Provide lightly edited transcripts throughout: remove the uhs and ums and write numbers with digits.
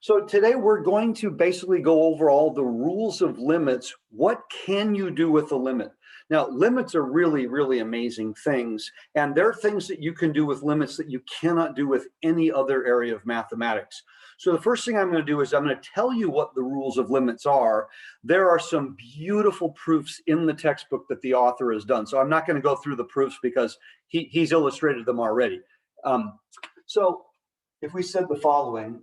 So today we're going to basically go over all the rules of limits. What can you do with a limit? Now, limits are really, really amazing things. And there are things that you can do with limits that you cannot do with any other area of mathematics. So the first thing I'm going to do is I'm going to tell you what the rules of limits are. There are some beautiful proofs in the textbook that the author has done. So I'm not going to go through the proofs because he's illustrated them already. So if we said the following,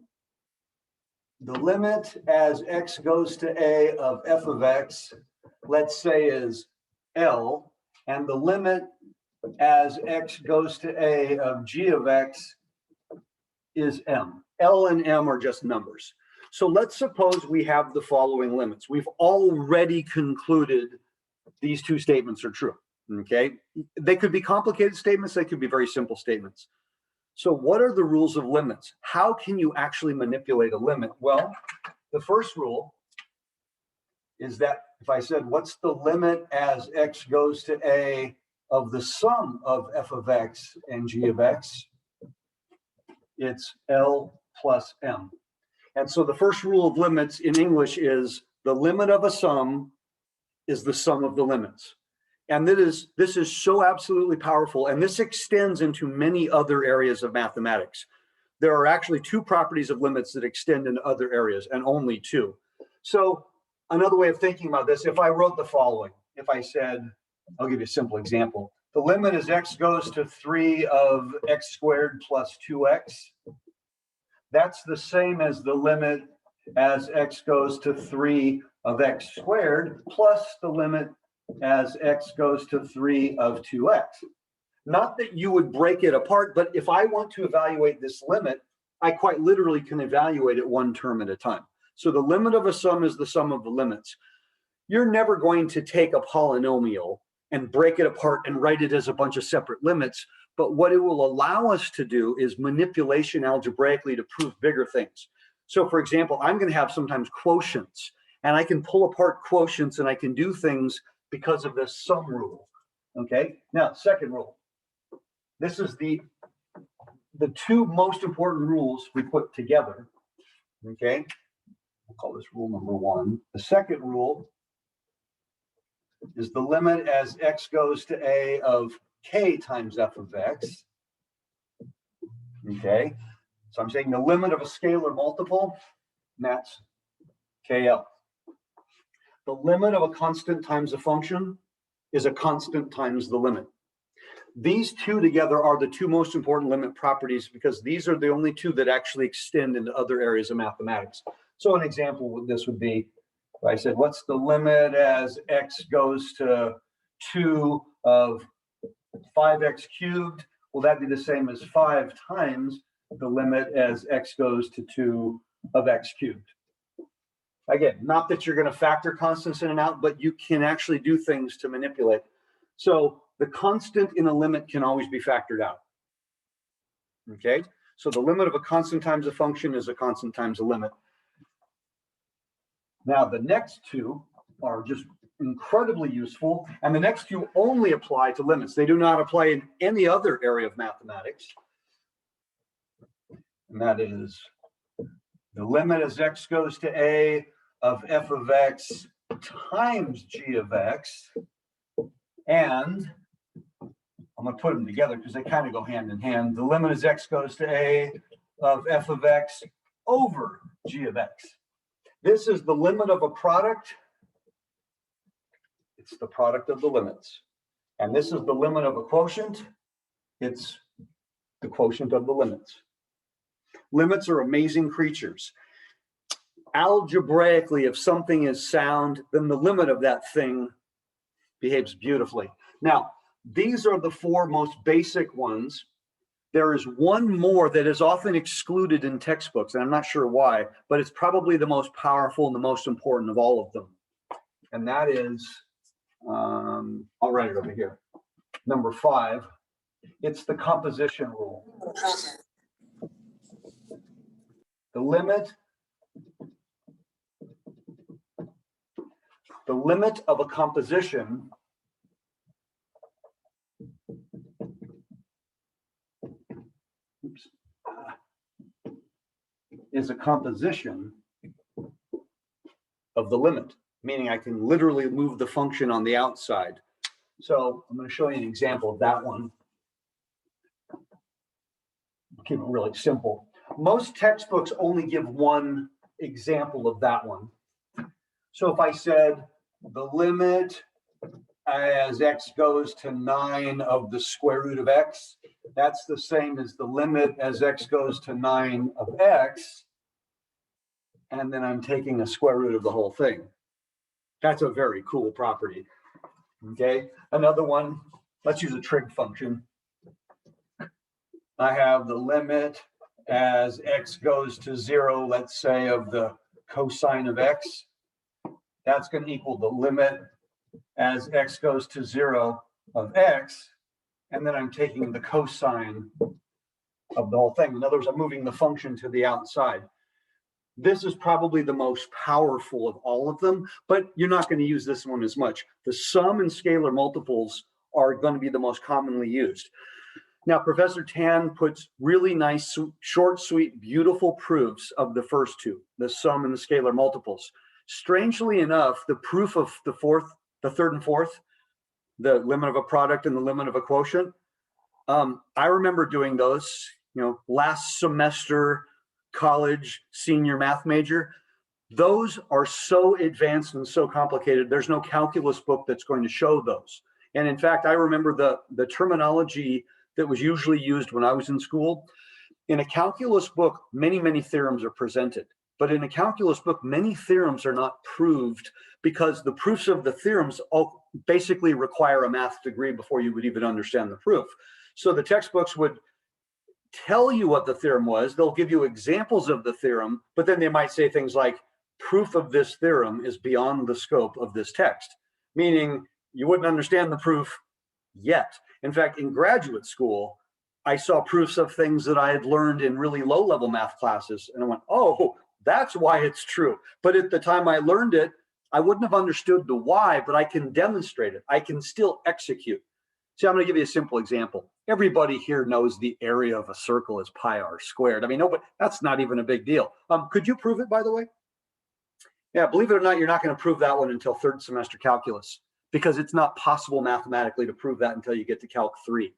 the limit as x goes to a of f of x, let's say, is L, and the limit as x goes to a of g of x is m. L and m are just numbers. So let's suppose we have the following limits. We've already concluded these two statements are true, okay? They could be complicated statements, they could be very simple statements. So what are the rules of limits? How can you actually manipulate a limit? Well, the first rule is that if I said, what's the limit as x goes to a of the sum of f of x and g of x? It's L plus m. And so the first rule of limits in English is the limit of a sum is the sum of the limits. And this is so absolutely powerful, and this extends into many other areas of mathematics. There are actually two properties of limits that extend into other areas, and only two. So another way of thinking about this, if I wrote the following, if I said, I'll give you a simple example. The limit as x goes to 3 of x squared plus 2x. That's the same as the limit as x goes to 3 of x squared plus the limit as x goes to 3 of 2x. Not that you would break it apart, but if I want to evaluate this limit, I quite literally can evaluate it one term at a time. So the limit of a sum is the sum of the limits. You're never going to take a polynomial and break it apart and write it as a bunch of separate limits, but what it will allow us to do is manipulation algebraically to prove bigger things. So for example, I'm going to have sometimes quotients, and I can pull apart quotients and I can do things because of this sum rule. Okay, now second rule. This is the two most important rules we put together. Okay, we'll call this rule number 1. The second rule is the limit as x goes to a of k times f of x. Okay, so I'm saying the limit of a scalar multiple, and that's KL. The limit of a constant times a function is a constant times the limit. These two together are the two most important limit properties because these are the only two that actually extend into other areas of mathematics. So an example with this would be, if I said, what's the limit as x goes to 2 of 5x cubed? Well, that'd be the same as 5 times the limit as x goes to 2 of x cubed. Again, not that you're going to factor constants in and out, but you can actually do things to manipulate. So the constant in a limit can always be factored out. Okay, so the limit of a constant times a function is a constant times a limit. Now the next two are just incredibly useful, and the next two only apply to limits. They do not apply in any other area of mathematics. And that is the limit as x goes to a of f of x times g of x, and I'm going to put them together because they kind of go hand in hand. The limit as x goes to a of f of x over g of x. This is the limit of a product. It's the product of the limits. And this is the limit of a quotient. It's the quotient of the limits. Limits are amazing creatures. Algebraically, if something is sound, then the limit of that thing behaves beautifully. Now, these are the four most basic ones. There is one more that is often excluded in textbooks, and I'm not sure why, but it's probably the most powerful and the most important of all of them. And that is, I'll write it over here, number 5. It's the composition rule. The limit of a composition is a composition of the limit, meaning I can literally move the function on the outside. So I'm going to show you an example of that one. Keep it really simple. Most textbooks only give one example of that one. So if I said the limit as x goes to 9 of the square root of x, that's the same as the limit as x goes to 9 of x, and then I'm taking a square root of the whole thing. That's a very cool property. Okay, another one, let's use a trig function. I have the limit as x goes to 0, let's say, of the cosine of x. That's going to equal the limit as x goes to 0 of x, and then I'm taking the cosine of the whole thing. In other words, I'm moving the function to the outside. This is probably the most powerful of all of them, but you're not going to use this one as much. The sum and scalar multiples are going to be the most commonly used. Now, Professor Tan puts really nice, short, sweet, beautiful proofs of the first two, the sum and the scalar multiples. Strangely enough, the proof of the third and fourth, the limit of a product and the limit of a quotient, I remember doing those, last semester, college, senior math major. Those are so advanced and so complicated. There's no calculus book that's going to show those. And in fact, I remember the terminology that was usually used when I was in school. In a calculus book, many, many theorems are presented. But in a calculus book, many theorems are not proved because the proofs of the theorems all basically require a math degree before you would even understand the proof. So the textbooks would tell you what the theorem was. They'll give you examples of the theorem, but then they might say things like, proof of this theorem is beyond the scope of this text, meaning you wouldn't understand the proof yet. In fact, in graduate school, I saw proofs of things that I had learned in really low-level math classes, and I went, oh, that's why it's true. But at the time I learned it, I wouldn't have understood the why, but I can demonstrate it. I can still execute. See, I'm going to give you a simple example. Everybody here knows the area of a circle is pi r squared. I mean, no, but that's not even a big deal. Could you prove it, by the way? Yeah, believe it or not, you're not going to prove that one until third semester calculus, because it's not possible mathematically to prove that until you get to Calc 3.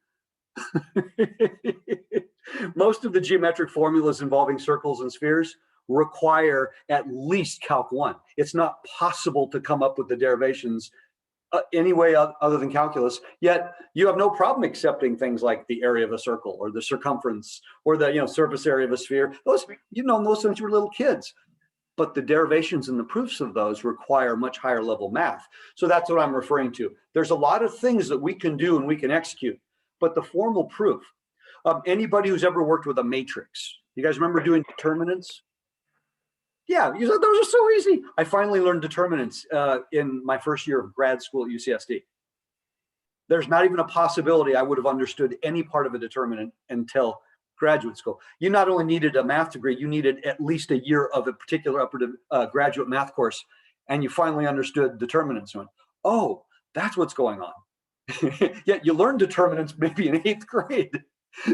Most of the geometric formulas involving circles and spheres require at least Calc 1. It's not possible to come up with the derivations any way other than calculus, yet you have no problem accepting things like the area of a circle or the circumference or the surface area of a sphere. Those, those since you were little kids. But the derivations and the proofs of those require much higher level math. So that's what I'm referring to. There's a lot of things that we can do and we can execute, but the formal proof, anybody who's ever worked with a matrix, you guys remember doing determinants? Yeah, those are so easy. I finally learned determinants in my first year of grad school at UCSD. There's not even a possibility I would have understood any part of a determinant until graduate school. You not only needed a math degree, you needed at least a year of a particular graduate math course, and you finally understood determinants. And went, oh, that's what's going on. Yet you learned determinants maybe in 8th grade.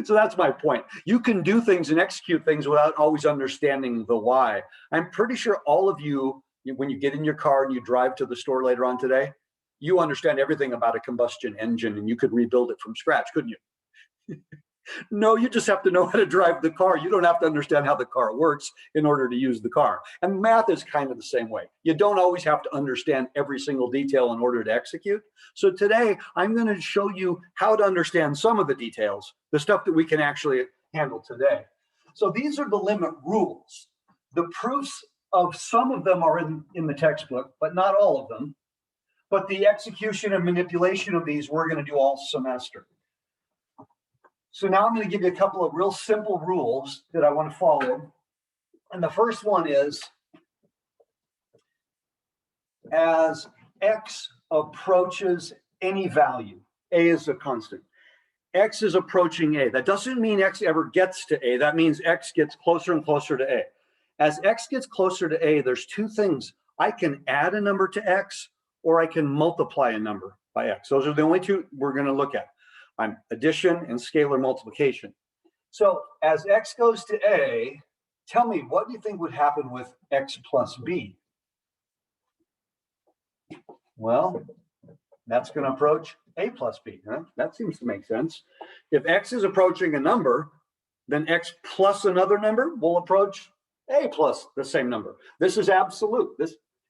So that's my point. You can do things and execute things without always understanding the why. I'm pretty sure all of you, when you get in your car and you drive to the store later on today, you understand everything about a combustion engine and you could rebuild it from scratch, couldn't you? No, you just have to know how to drive the car. You don't have to understand how the car works in order to use the car. And math is kind of the same way. You don't always have to understand every single detail in order to execute. So today, I'm going to show you how to understand some of the details, the stuff that we can actually handle today. So these are the limit rules. The proofs of some of them are in the textbook, but not all of them. But the execution and manipulation of these, we're going to do all semester. So now I'm going to give you a couple of real simple rules that I want to follow. And the first one is, as x approaches any value, a is a constant. X is approaching a. That doesn't mean x ever gets to a. That means x gets closer and closer to a. As x gets closer to a, there's two things. I can add a number to x, or I can multiply a number by x. Those are the only two we're going to look at. Addition and scalar multiplication. So as x goes to a, Tell me, what do you think would happen with x plus b? Well, that's going to approach a plus b. Huh? That seems to make sense. If x is approaching a number, then x plus another number will approach a plus the same number. This is absolute.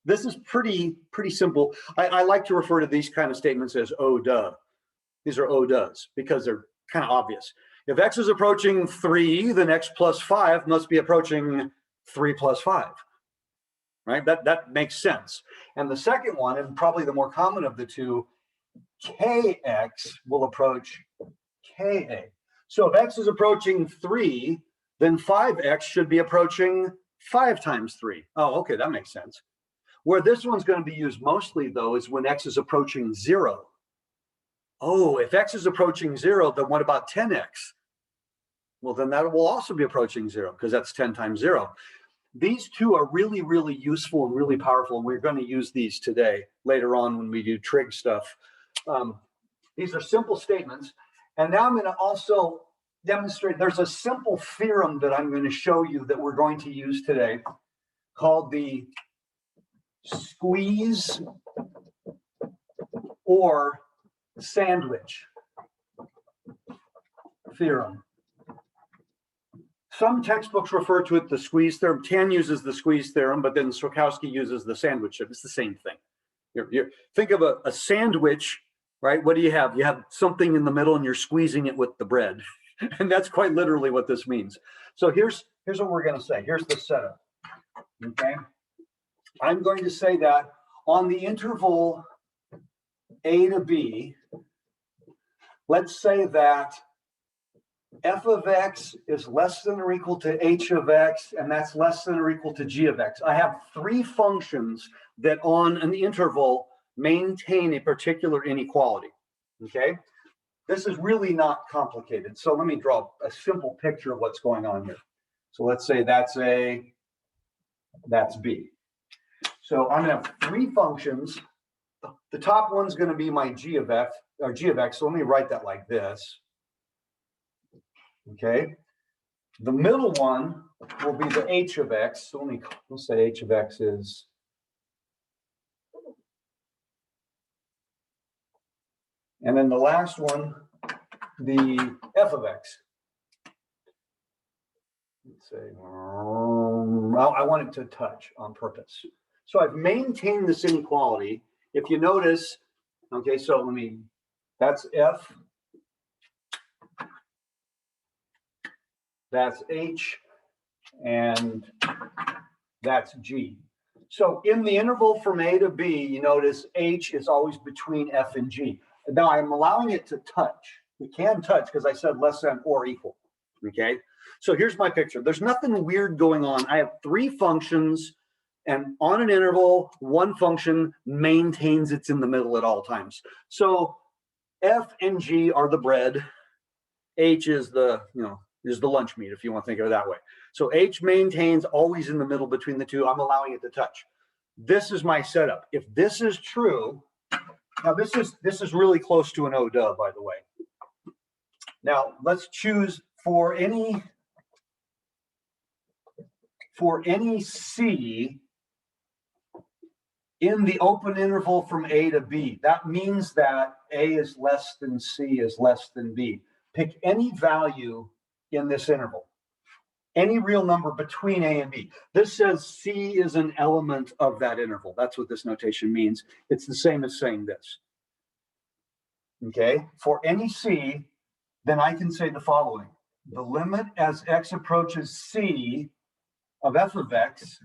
This is pretty simple. I like to refer to these kind of statements as oh duh. These are oh duhs because they're kind of obvious. If x is approaching 3, then x plus 5 must be approaching 3 plus 5. Right? That makes sense. And the second one, and probably the more common of the two, kx will approach ka. So if x is approaching 3, then 5x should be approaching 5 times 3. Oh, okay, that makes sense. Where this one's going to be used mostly, though, is when x is approaching 0. Oh, if x is approaching 0, then what about 10x? Well, then that will also be approaching 0 because that's 10 times 0. These two are really, really useful and really powerful, and we're going to use these today, later on when we do trig stuff. These are simple statements. And now I'm going to also demonstrate, there's a simple theorem that I'm going to show you that we're going to use today called the squeeze or sandwich theorem. Some textbooks refer to it the squeeze theorem. Tan uses the squeeze theorem, but then Swarkowski uses the sandwich. It's the same thing. Think of a sandwich, right? What do you have? You have something in the middle and you're squeezing it with the bread. And that's quite literally what this means. So here's what we're going to say. Here's the setup. Okay. I'm going to say that on the interval a to b, let's say that f of x is less than or equal to h of x, and that's less than or equal to g of x. I have 3 functions that on an interval maintain a particular inequality. Okay. This is really not complicated. So let me draw a simple picture of what's going on here. So let's say that's a, that's b. So I'm going to have 3 functions. The top one's going to be my g of f or g of x. So let me write that like this. Okay. The middle one will be the h of x. So let's say h of x is and then the last one, the f of x. Let's say I want it to touch on purpose. So I've maintained this inequality. If you notice, okay, so that's f, that's h, and that's g. So in the interval from a to b, you notice h is always between f and g. Now I'm allowing it to touch. It can touch because I said less than or equal, okay? So here's my picture. There's nothing weird going on. I have 3 functions, and on an interval, one function maintains it's in the middle at all times. So f and g are the bread. H is the, is the lunch meat, if you want to think of it that way. So h maintains always in the middle between the two. I'm allowing it to touch. This is my setup. If this is true, now this is really close to an oh duh, by the way. Now let's choose for any c in the open interval from a to b. That means that a is less than c is less than b. Pick any value in this interval, any real number between a and b. This says c is an element of that interval. That's what this notation means. It's the same as saying this. Okay, for any c, then I can say the following. The limit as x approaches c of f of x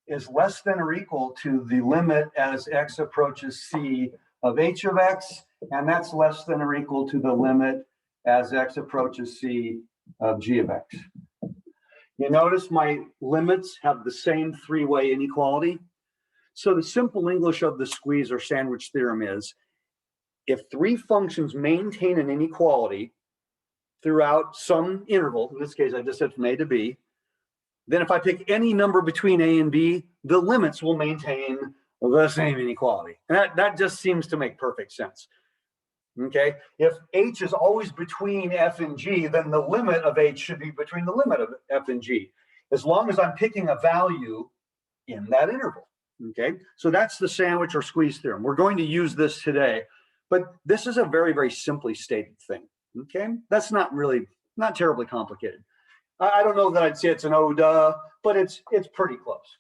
is less than or equal to the limit as x approaches c of h of x, and that's less than or equal to the limit as x approaches c of g of x. You notice my limits have the same 3-way inequality. So the simple English of the squeeze or sandwich theorem is, if 3 functions maintain an inequality throughout some interval, in this case I just said from a to b, then if I pick any number between a and b, the limits will maintain the same inequality. And that just seems to make perfect sense. Okay, if h is always between f and g, then the limit of h should be between the limit of f and g. as long as I'm picking a value in that interval. Okay, so that's the sandwich or squeeze theorem. We're going to use this today, but this is a very, very simply stated thing. Okay, that's not terribly complicated. I don't know that I'd say it's an oh duh, but it's pretty close.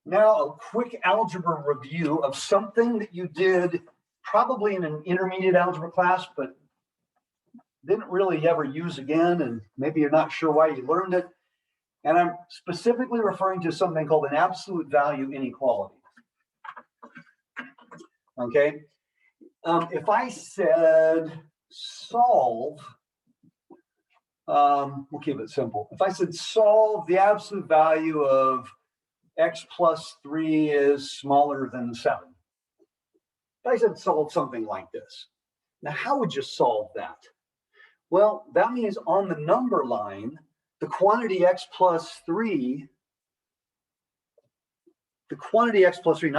Now, a quick algebra review of something that you did probably in an intermediate algebra class, but didn't really ever use again, and maybe you're not sure why you learned it. And I'm specifically referring to something called an absolute value inequality. Okay, if I said solve, we'll keep it simple. If I said solve the absolute value of x plus 3 is smaller than 7. If I said solve something like this, now how would you solve that? Well, that means on the number line, the quantity x plus 3, not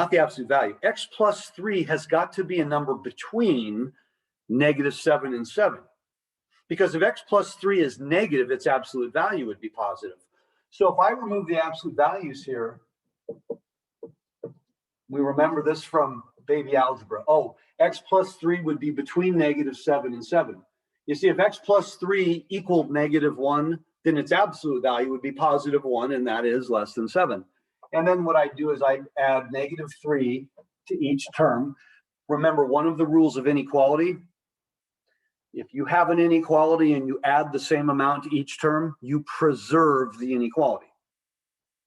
the absolute value, x plus 3 has got to be a number between -7 and 7. Because if x plus 3 is negative, its absolute value would be positive. So if I remove the absolute values here, we remember this from baby algebra. Oh, x plus 3 would be between -7 and 7. You see, if x plus 3 equaled -1, then its absolute value would be +1, and that is less than 7. And then what I do is I add -3 to each term. Remember, one of the rules of inequality, if you have an inequality and you add the same amount to each term, you preserve the inequality.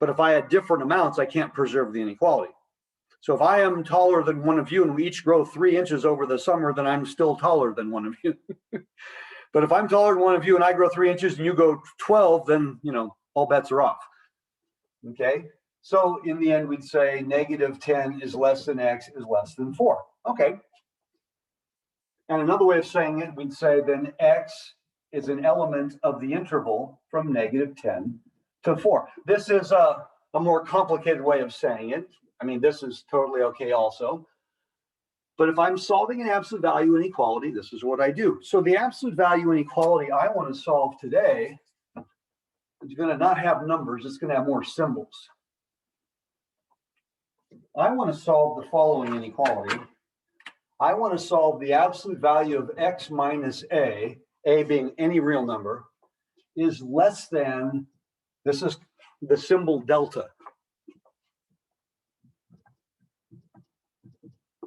But if I add different amounts, I can't preserve the inequality. So if I am taller than one of you and we each grow 3 inches over the summer, then I'm still taller than one of you. But if I'm taller than one of you and I grow 3 inches and you go 12, then, all bets are off. Okay, so in the end, we'd say -10 is less than x is less than 4. Okay. And another way of saying it, we'd say then x is an element of the interval from -10 to 4. This is a more complicated way of saying it. I mean, this is totally okay also. But if I'm solving an absolute value inequality, this is what I do. So the absolute value inequality I want to solve today is going to not have numbers, it's going to have more symbols. I want to solve the following inequality. I want to solve the absolute value of x minus a being any real number, is less than, this is the symbol delta.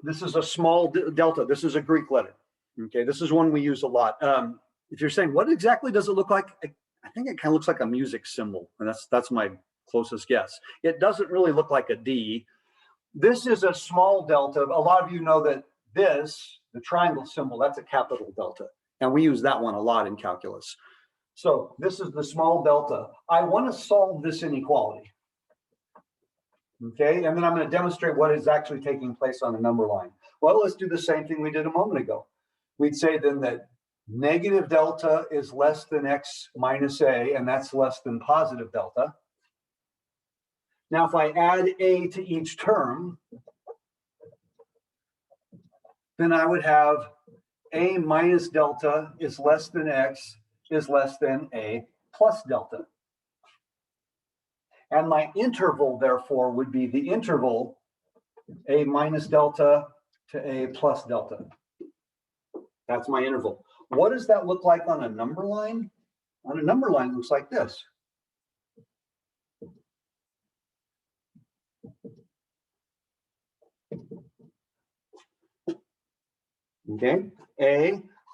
This is a small delta. This is a Greek letter. Okay, this is one we use a lot. If you're saying, what exactly does it look like? I think it kind of looks like a music symbol, and that's my closest guess. It doesn't really look like a D. This is a small delta. A lot of you know that this, the triangle symbol, that's a capital delta, and we use that one a lot in calculus. So this is the small delta. I want to solve this inequality. Okay, and then I'm going to demonstrate what is actually taking place on the number line. Well, let's do the same thing we did a moment ago. We'd say then that negative delta is less than x minus a, and that's less than positive delta. Now, if I add a to each term, then I would have a minus delta is less than x is less than a plus delta. And my interval, therefore, would be the interval a minus delta to a plus delta. That's my interval. What does that look like on a number line? On a number line, it looks like this. Okay,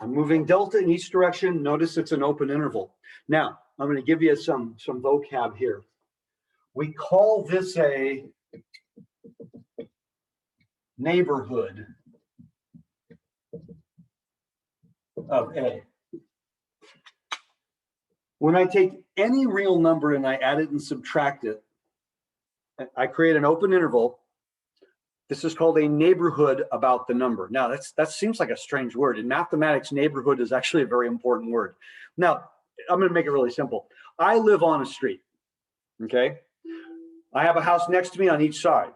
I'm moving delta in each direction. Notice it's an open interval. Now, I'm going to give you some vocab here. We call this a neighborhood of A. When I take any real number and I add it and subtract it, I create an open interval. This is called a neighborhood about the number. Now, that seems like a strange word. In mathematics, neighborhood is actually a very important word. Now, I'm going to make it really simple. I live on a street, okay? I have a house next to me on each side.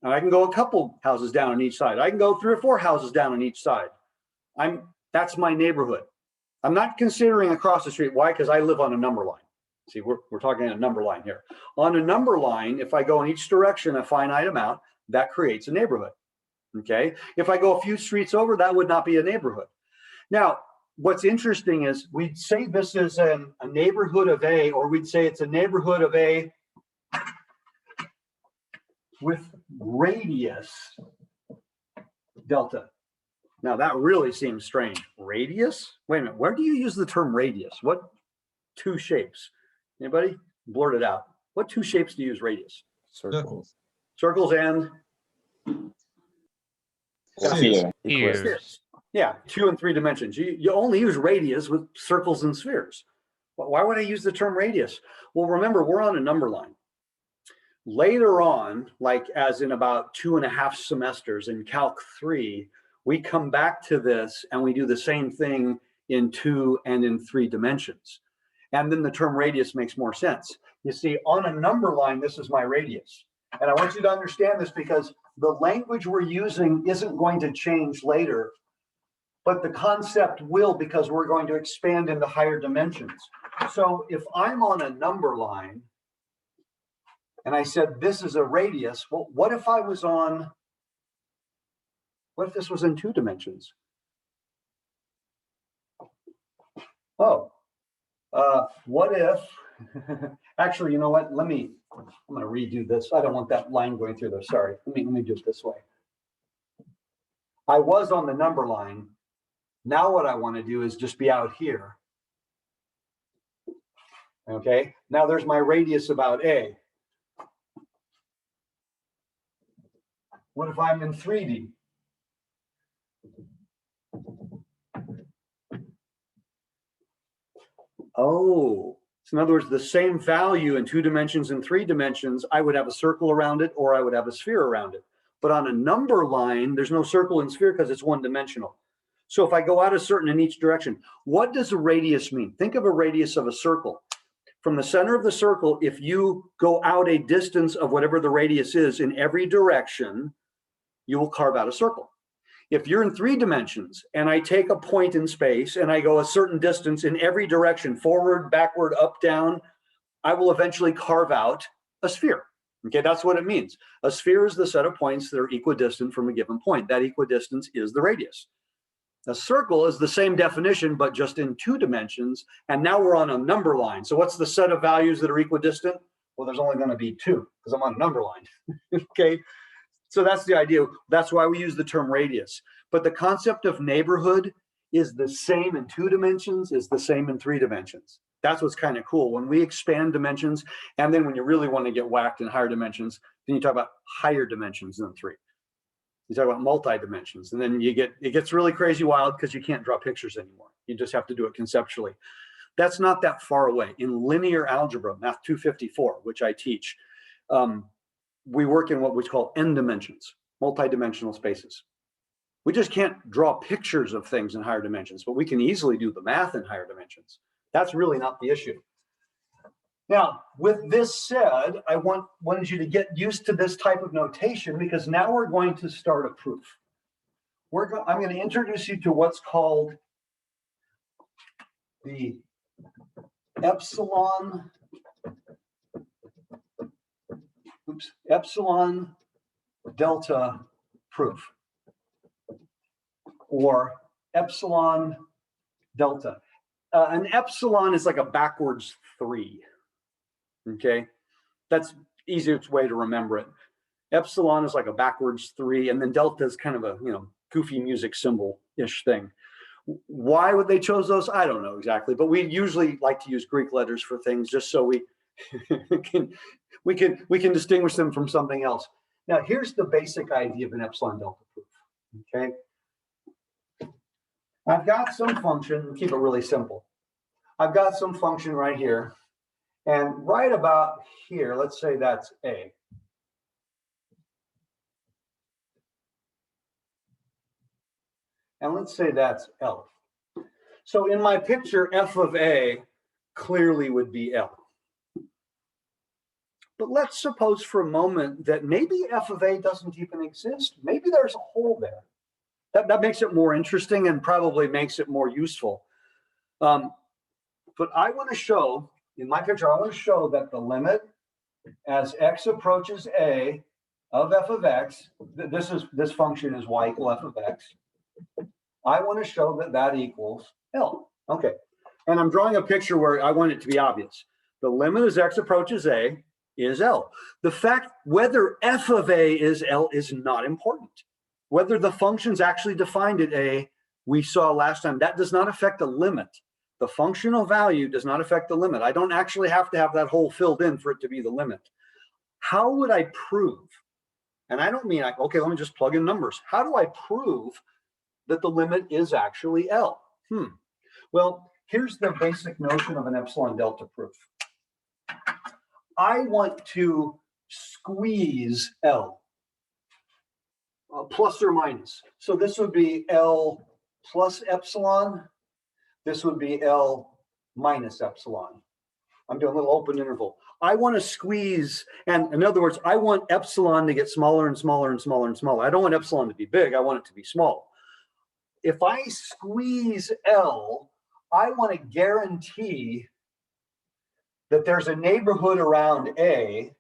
And I can go a couple houses down on each side. I can go 3 or 4 houses down on each side. That's my neighborhood. I'm not considering across the street. Why? Because I live on a number line. See, we're talking a number line here. On a number line, if I go in each direction a finite amount, that creates a neighborhood. Okay, if I go a few streets over, that would not be a neighborhood. Now, what's interesting is we'd say this is a neighborhood of A, or we'd say it's a neighborhood of A with radius delta. Now that really seems strange. Radius? Wait a minute, where do you use the term radius? What two shapes? Anybody? Blurt it out. What two shapes do you use radius? Circles. Circles and Spheres. Yeah, 2 and 3 dimensions. You only use radius with circles and spheres. Why would I use the term radius? Well, remember, we're on a number line. Later on, like as in about 2.5 semesters in Calc 3, we come back to this and we do the same thing in 2 and in 3 dimensions. And then the term radius makes more sense. You see, on a number line, this is my radius. And I want you to understand this because the language we're using isn't going to change later, but the concept will, because we're going to expand into higher dimensions. So if I'm on a number line and I said this is a radius, well, what if this was in 2 dimensions? Oh, what if, actually, you know what? I'm going to redo this. I don't want that line going through there. Sorry. Let me do it this way. I was on the number line. Now what I want to do is just be out here. Okay. Now there's my radius about A. What if I'm in 3D? Oh, so in other words, the same value in 2 dimensions and 3 dimensions, I would have a circle around it or I would have a sphere around it. But on a number line, there's no circle and sphere because it's 1-dimensional. So if I go out a certain in each direction, what does a radius mean? Think of a radius of a circle. From the center of the circle, if you go out a distance of whatever the radius is in every direction, you will carve out a circle. If you're in 3 dimensions and I take a point in space and I go a certain distance in every direction, forward, backward, up, down, I will eventually carve out a sphere. Okay, that's what it means. A sphere is the set of points that are equidistant from a given point. That equidistance is the radius. A circle is the same definition, but just in 2 dimensions. And now we're on a number line. So what's the set of values that are equidistant? Well, there's only going to be 2 because I'm on a number line. Okay. So that's the idea. That's why we use the term radius. But the concept of neighborhood is the same in 2 dimensions, is the same in 3 dimensions. That's what's kind of cool. When we expand dimensions, and then when you really want to get whacked in higher dimensions, then you talk about higher dimensions than 3. You talk about multi-dimensions, and then it gets really crazy wild because you can't draw pictures anymore. You just have to do it conceptually. That's not that far away. In linear algebra, Math 254, which I teach, we work in what we call n dimensions, multi-dimensional spaces. We just can't draw pictures of things in higher dimensions, but we can easily do the math in higher dimensions. That's really not the issue. Now, with this said, I wanted you to get used to this type of notation because now we're going to start a proof. I'm going to introduce you to what's called the Epsilon delta proof, or epsilon delta. An epsilon is like a backwards 3. Okay, that's easiest way to remember it. Epsilon is like a backwards 3, and then delta is kind of a goofy music symbol-ish thing. Why would they chose those? I don't know exactly, but we usually like to use Greek letters for things just so we can distinguish them from something else. Now, here's the basic idea of an epsilon delta proof. Okay, I've got some function. Keep it really simple. I've got some function right here, and right about here, let's say that's A. And let's say that's L. So in my picture, f of A clearly would be L. But let's suppose for a moment that maybe f of A doesn't even exist. Maybe there's a hole there. That makes it more interesting and probably makes it more useful. But I want to show in my picture, I want to show that the limit as x approaches a of f of x, this function is y equal f of x. I want to show that that equals L. Okay. And I'm drawing a picture where I want it to be obvious. The limit as x approaches a is L. The fact whether f of a is L is not important. Whether the function's actually defined at a, we saw last time, that does not affect the limit. The functional value does not affect the limit. I don't actually have to have that hole filled in for it to be the limit. How would I prove? And I don't mean, like, okay, let me just plug in numbers. How do I prove that the limit is actually L? Well, here's the basic notion of an epsilon delta proof. I want to squeeze L, plus or minus. So this would be L plus epsilon. This would be L minus epsilon. I'm doing a little open interval. I want to squeeze, and in other words, I want epsilon to get smaller and smaller and smaller and smaller. I don't want epsilon to be big. I want it to be small. If I squeeze L, I want to guarantee that there's a neighborhood around A,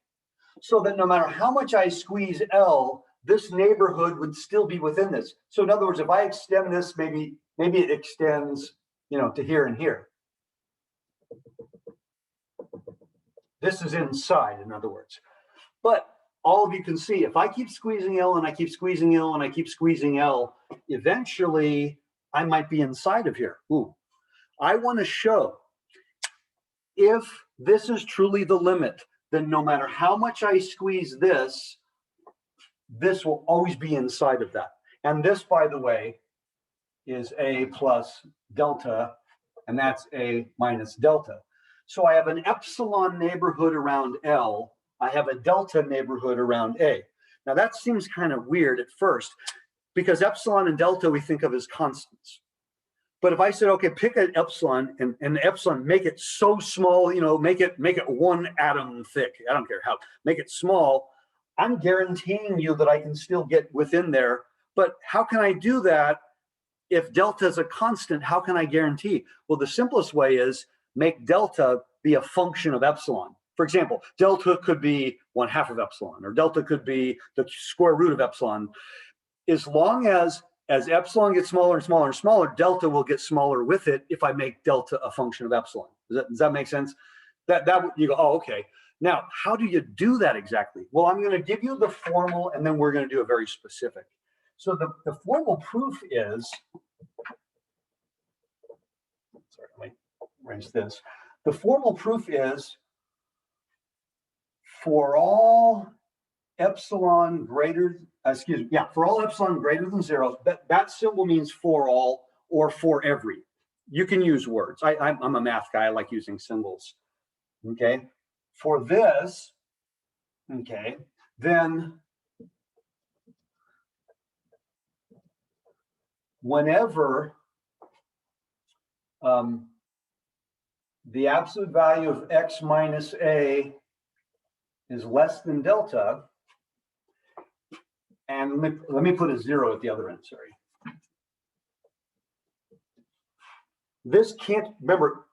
so that no matter how much I squeeze L, this neighborhood would still be within this. So in other words, if I extend this, maybe it extends, to here and here. This is inside, in other words. But all of you can see, if I keep squeezing L and I keep squeezing L and I keep squeezing L, eventually I might be inside of here. Ooh. I want to show if this is truly the limit, then no matter how much I squeeze this, this will always be inside of that. And this, by the way, is A plus delta, and that's A minus delta. So I have an epsilon neighborhood around L. I have a delta neighborhood around A. Now that seems kind of weird at first, because epsilon and delta we think of as constants. But if I said, okay, pick an epsilon and the epsilon, make it so small, make it 1 atom thick. I don't care how, make it small. I'm guaranteeing you that I can still get within there. But how can I do that if delta is a constant? How can I guarantee? Well, the simplest way is make delta be a function of epsilon. For example, delta could be 1/2 of epsilon, or delta could be the square root of epsilon. As long as epsilon gets smaller and smaller and smaller, delta will get smaller with it if I make delta a function of epsilon. Does that make sense? That you go, oh, okay. Now, how do you do that exactly? Well, I'm going to give you the formal, and then we're going to do a very specific. So the formal proof is, sorry, let me erase this. The formal proof is for all epsilon greater, for all epsilon greater than 0, that symbol means for all or for every. You can use words. I'm a math guy. I like using symbols. Okay. For this, okay, then whenever the absolute value of x minus a is less than delta, and let me put a 0 at the other end, sorry. This can't, remember,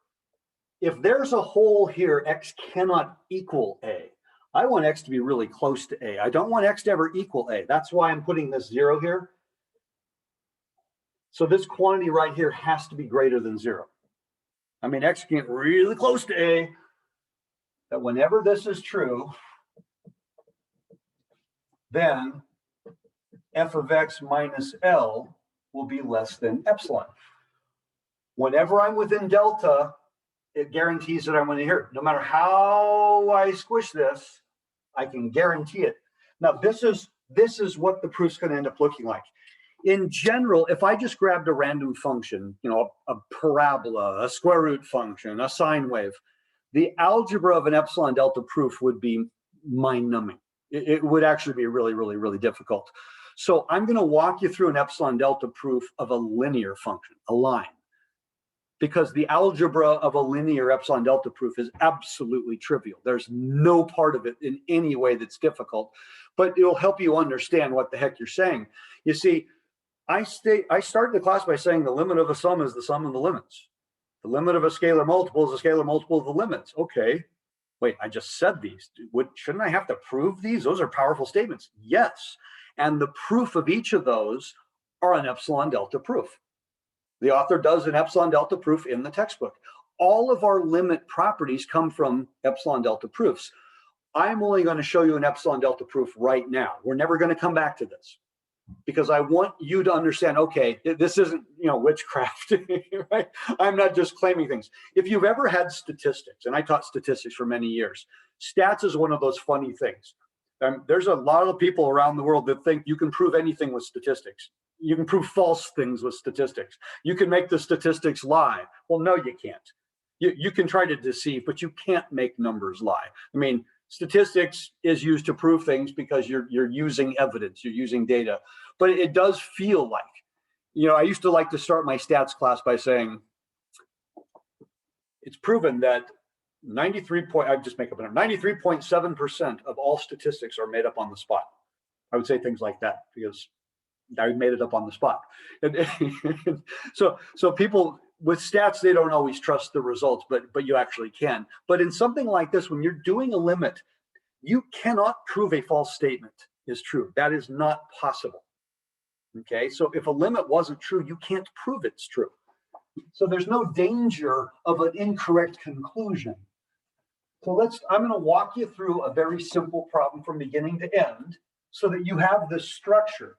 if there's a hole here, x cannot equal a. I want x to be really close to a. I don't want x to ever equal a. That's why I'm putting this 0 here. So this quantity right here has to be greater than 0. I mean, x can get really close to a, that whenever this is true, then f of x minus L will be less than epsilon. Whenever I'm within delta, it guarantees that I'm within here. No matter how I squish this, I can guarantee it. Now, this is what the proof's going to end up looking like. In general, if I just grabbed a random function, a parabola, a square root function, a sine wave, the algebra of an epsilon delta proof would be mind-numbing. It would actually be really, really, really difficult. So I'm going to walk you through an epsilon delta proof of a linear function, a line, because the algebra of a linear epsilon delta proof is absolutely trivial. There's no part of it in any way that's difficult, but it'll help you understand what the heck you're saying. You see, I started the class by saying the limit of a sum is the sum of the limits. The limit of a scalar multiple is a scalar multiple of the limits. Okay, wait, I just said these. Shouldn't I have to prove these? Those are powerful statements. Yes, and the proof of each of those are an epsilon delta proof. The author does an epsilon delta proof in the textbook. All of our limit properties come from epsilon delta proofs. I'm only going to show you an epsilon delta proof right now. We're never going to come back to this because I want you to understand, okay, this isn't, witchcraft, right? I'm not just claiming things. If you've ever had statistics, and I taught statistics for many years, stats is one of those funny things. There's a lot of people around the world that think you can prove anything with statistics. You can prove false things with statistics. You can make the statistics lie. Well, no, you can't. You can try to deceive, but you can't make numbers lie. I mean, statistics is used to prove things because you're using evidence, you're using data. But it does feel like, I used to like to start my stats class by saying, it's proven that 93.7% of all statistics are made up on the spot. I would say things like that because I made it up on the spot. So people with stats, they don't always trust the results, but you actually can. But in something like this, when you're doing a limit, you cannot prove a false statement is true. That is not possible. Okay, so if a limit wasn't true, you can't prove it's true. So there's no danger of an incorrect conclusion. So I'm going to walk you through a very simple problem from beginning to end so that you have this structure.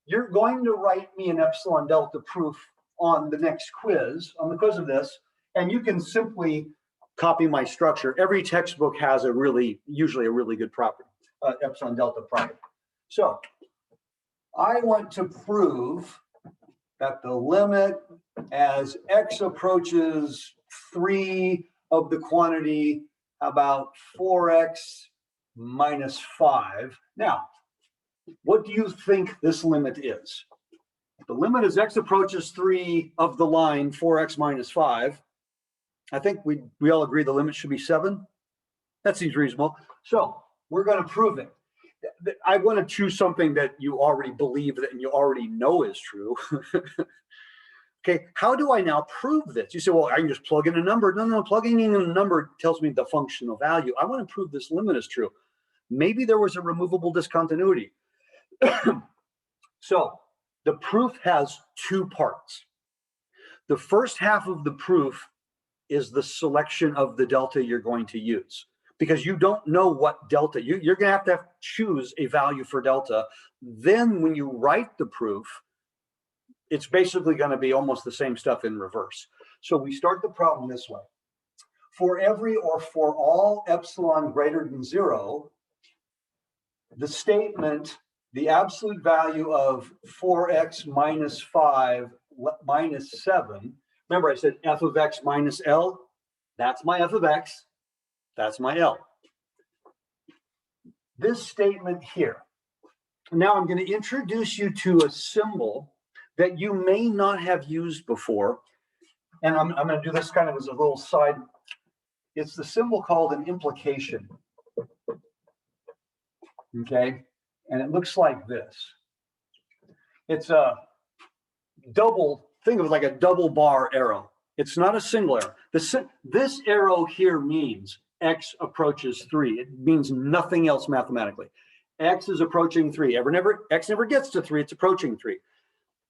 You're going to write me an epsilon delta proof on the next quiz, on the quiz of this, and you can simply copy my structure. Every textbook has usually a really good property, epsilon delta property. So I want to prove that the limit as x approaches 3 of the quantity about 4x minus 5. Now, what do you think this limit is? The limit as x approaches 3 of the line 4x minus 5. I think we all agree the limit should be 7. That seems reasonable. So we're going to prove it. I want to choose something that you already believe that and you already know is true. Okay, how do I now prove this? You say, well, I can just plug in a number. No, plugging in a number tells me the functional value. I want to prove this limit is true. Maybe there was a removable discontinuity. So the proof has 2 parts. The first half of the proof is the selection of the delta you're going to use, because you don't know what delta, you're going to have choose a value for delta. Then when you write the proof, it's basically going to be almost the same stuff in reverse. So we start the problem this way. For every or for all epsilon greater than 0, the statement, the absolute value of 4x minus 5 minus 7, remember I said f of x minus L, that's my f of x, that's my L. This statement here. Now I'm going to introduce you to a symbol that you may not have used before. And I'm going to do this kind of as a little side. It's the symbol called an implication. Okay, and it looks like this. It's a double, think of it like a double bar arrow. It's not a single arrow. This arrow here means x approaches 3. It means nothing else mathematically. X is approaching 3. X never gets to 3, it's approaching 3.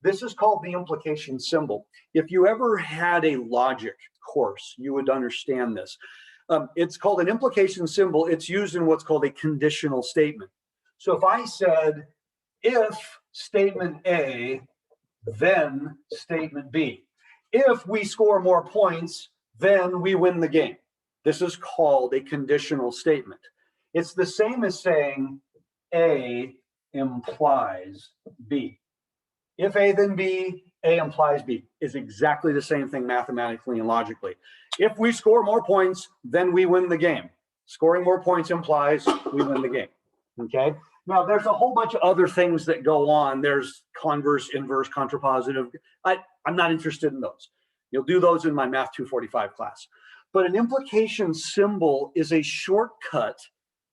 This is called the implication symbol. If you ever had a logic course, you would understand this. It's called an implication symbol. It's used in what's called a conditional statement. So if I said, if statement A, then statement B. If we score more points, then we win the game. This is called a conditional statement. It's the same as saying A implies B. If A, then B, A implies B is exactly the same thing mathematically and logically. If we score more points, then we win the game. Scoring more points implies we win the game, okay? Now, there's a whole bunch of other things that go on. There's converse, inverse, contrapositive. I'm not interested in those. You'll do those in my Math 245 class. But an implication symbol is a shortcut,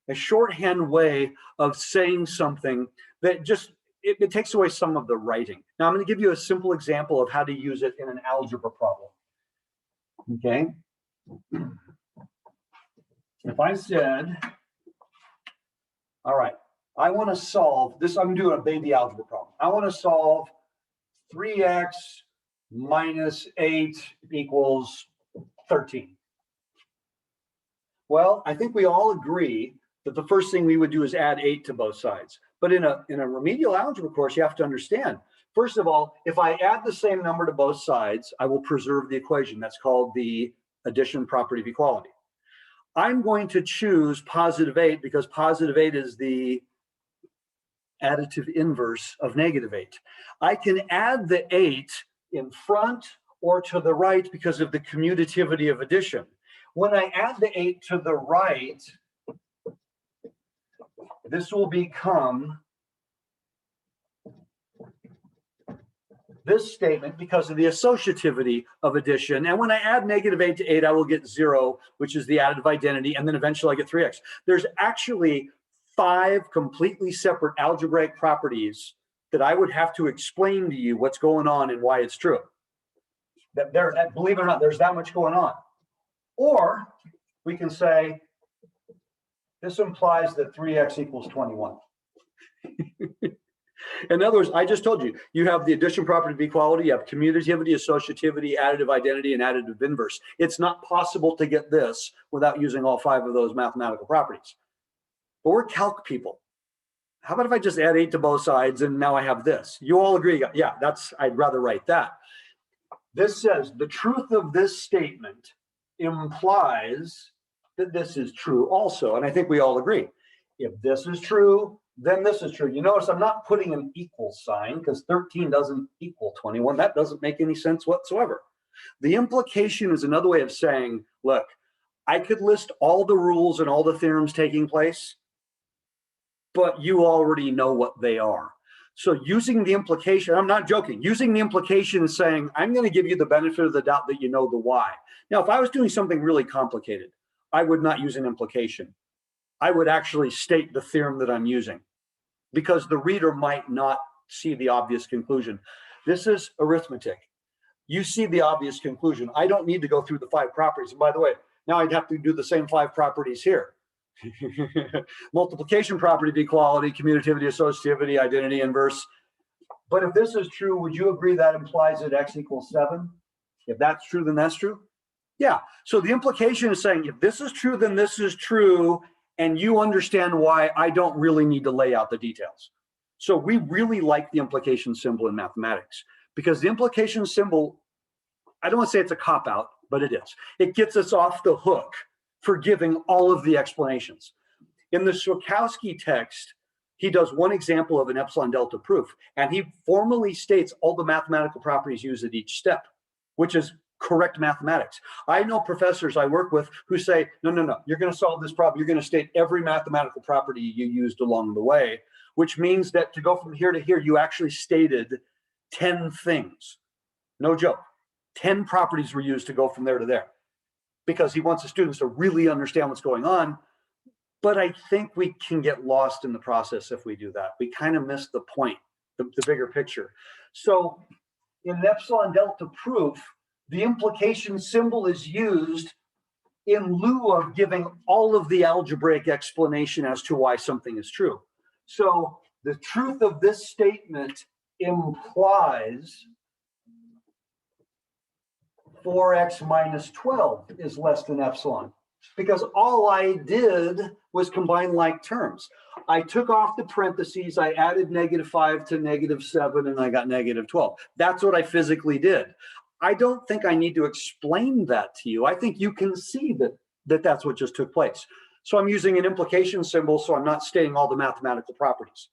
a shorthand way of saying something that just, it takes away some of the writing. Now, I'm going to give you a simple example of how to use it in an algebra problem. Okay. If I said, all right, I want to solve this, I'm doing a baby algebra problem. I want to solve 3x minus 8 equals 13. Well, I think we all agree that the first thing we would do is add 8 to both sides. But in a remedial algebra course, you have to understand, first of all, if I add the same number to both sides, I will preserve the equation. That's called the addition property of equality. I'm going to choose positive 8 because positive 8 is the additive inverse of negative 8. I can add the 8 in front or to the right because of the commutativity of addition. When I add the 8 to the right, this will become this statement because of the associativity of addition. And when I add negative 8 to 8, I will get 0, which is the additive identity, and then eventually I get 3x. There's actually 5 completely separate algebraic properties that I would have to explain to you what's going on and why it's true. Believe it or not, there's that much going on. Or we can say, this implies that 3x equals 21. In other words, I just told you, you have the addition property of equality, you have commutativity, associativity, additive identity, and additive inverse. It's not possible to get this without using all 5 of those mathematical properties. But we're calc people. How about if I just add 8 to both sides and now I have this? You all agree, yeah, I'd rather write that. This says the truth of this statement implies that this is true also. And I think we all agree. If this is true, then this is true. You notice I'm not putting an equal sign because 13 doesn't equal 21. That doesn't make any sense whatsoever. The implication is another way of saying, look, I could list all the rules and all the theorems taking place, but you already know what they are. So using the implication, I'm not joking, using the implication is saying, I'm going to give you the benefit of the doubt that you know the why. Now, if I was doing something really complicated, I would not use an implication. I would actually state the theorem that I'm using because the reader might not see the obvious conclusion. This is arithmetic. You see the obvious conclusion. I don't need to go through the 5 properties. And by the way, now I'd have to do the same 5 properties here. Multiplication property of equality, commutativity, associativity, identity inverse. But if this is true, would you agree that implies that x equals 7? If that's true, then that's true? Yeah. So the implication is saying if this is true, then this is true, and you understand why I don't really need to lay out the details. So we really like the implication symbol in mathematics because the implication symbol, I don't want to say it's a cop-out, but it is. It gets us off the hook for giving all of the explanations. In the Schwakowski text, he does one example of an epsilon delta proof, and he formally states all the mathematical properties used at each step, which is correct mathematics. I know professors I work with who say, no, you're going to solve this problem. You're going to state every mathematical property you used along the way, which means that to go from here to here, you actually stated 10 things. No joke. 10 properties were used to go from there to there because he wants the students to really understand what's going on. But I think we can get lost in the process if we do that. We kind of miss the point, the bigger picture. So in an epsilon delta proof, the implication symbol is used in lieu of giving all of the algebraic explanation as to why something is true. So the truth of this statement implies 4x minus 12 is less than epsilon, because all I did was combine like terms. I took off the parentheses, I added -5 to -7, and I got -12. That's what I physically did. I don't think I need to explain that to you. I think you can see that that's what just took place. So I'm using an implication symbol, so I'm not stating all the mathematical properties.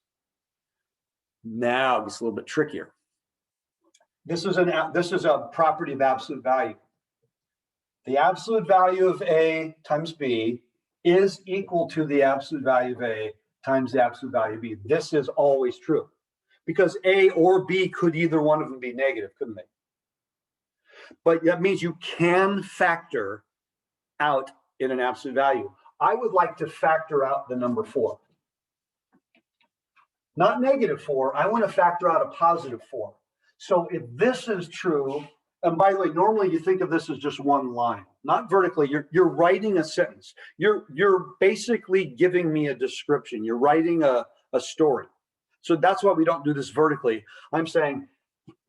Now it's a little bit trickier. This is a property of absolute value. The absolute value of A times B is equal to the absolute value of A times the absolute value of B. This is always true because A or B could either one of them be negative, couldn't they? But that means you can factor out in an absolute value. I would like to factor out the number 4. Not -4, I want to factor out a +4. So if this is true, And by the way, normally you think of this as just one line, not vertically. You're writing a sentence. You're basically giving me a description. You're writing a story. So that's why we don't do this vertically. I'm saying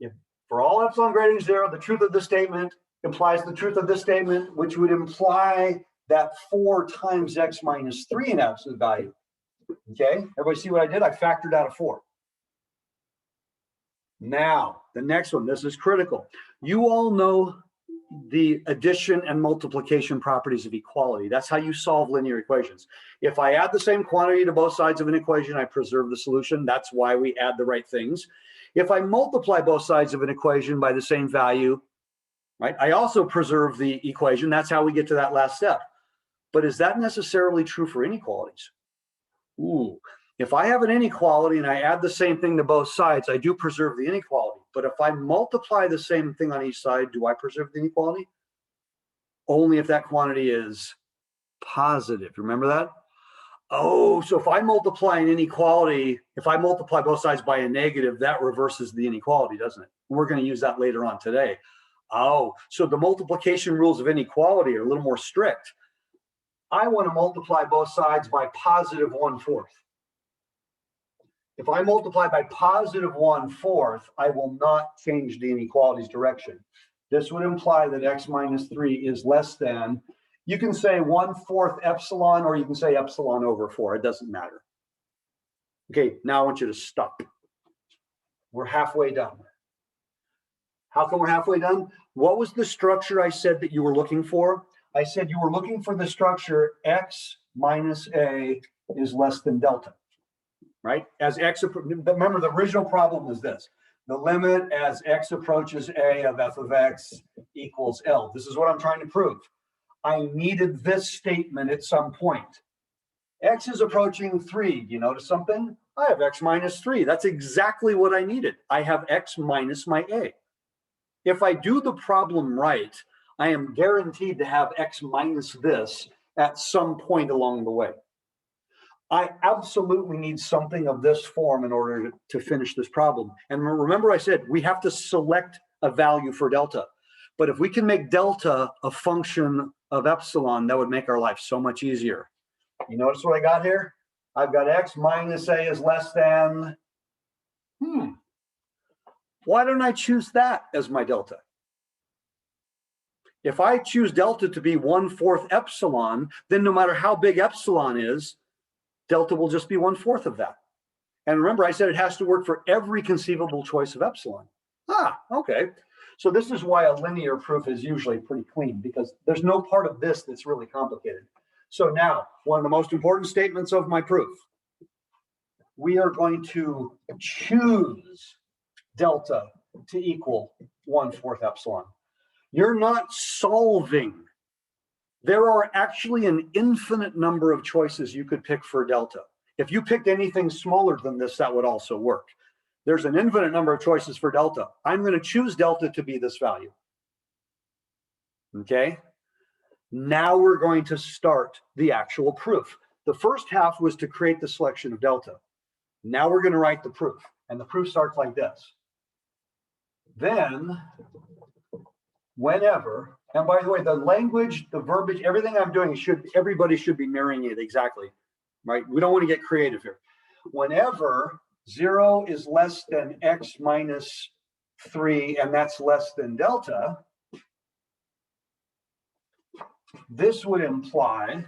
if for all epsilon greater than 0, the truth of this statement implies the truth of this statement, which would imply that 4 times x minus 3 in absolute value. Okay, everybody see what I did? I factored out a 4. Now, the next one, this is critical. You all know the addition and multiplication properties of equality. That's how you solve linear equations. If I add the same quantity to both sides of an equation, I preserve the solution. That's why we add the right things. If I multiply both sides of an equation by the same value, right, I also preserve the equation. That's how we get to that last step. But is that necessarily true for inequalities? Ooh. If I have an inequality and I add the same thing to both sides, I do preserve the inequality. But if I multiply the same thing on each side, do I preserve the inequality? Only if that quantity is positive. Remember that? Oh, so if I multiply an inequality, if I multiply both sides by a negative, that reverses the inequality, doesn't it? We're going to use that later on today. Oh, so the multiplication rules of inequality are a little more strict. I want to multiply both sides by positive 1/4. If I multiply by positive 1/4, I will not change the inequality's direction. This would imply that x minus 3 is less than, you can say 1/4 epsilon, or you can say epsilon over 4. It doesn't matter. Okay, now I want you to stop. We're halfway done. How come we're halfway done? What was the structure I said that you were looking for? I said you were looking for the structure x minus a is less than delta. Right? As x, remember the original problem was this. The limit as x approaches a of f of x equals L. This is what I'm trying to prove. I needed this statement at some point. X is approaching 3. Do you notice something? I have x minus 3. That's exactly what I needed. I have x minus my a. If I do the problem right, I am guaranteed to have x minus this at some point along the way. I absolutely need something of this form in order to finish this problem. And remember I said we have to select a value for delta. But if we can make delta a function of epsilon, that would make our life so much easier. You notice what I got here? I've got x minus a is less than, why don't I choose that as my delta? If I choose delta to be 1/4 epsilon, then no matter how big epsilon is, delta will just be 1/4 of that. And remember, I said it has to work for every conceivable choice of epsilon. Okay. So this is why a linear proof is usually pretty clean, because there's no part of this that's really complicated. So now, one of the most important statements of my proof, we are going to choose delta to equal 1/4 epsilon. You're not solving. There are actually an infinite number of choices you could pick for delta. If you picked anything smaller than this, that would also work. There's an infinite number of choices for delta. I'm going to choose delta to be this value. Okay? Now we're going to start the actual proof. The first half was to create the selection of delta. Now we're going to write the proof. And the proof starts like this. Then, whenever, and by the way, the language, the verbiage, everything I'm doing, everybody should be mirroring it exactly, right? We don't want to get creative here. Whenever 0 is less than x minus 3, and that's less than delta, this would imply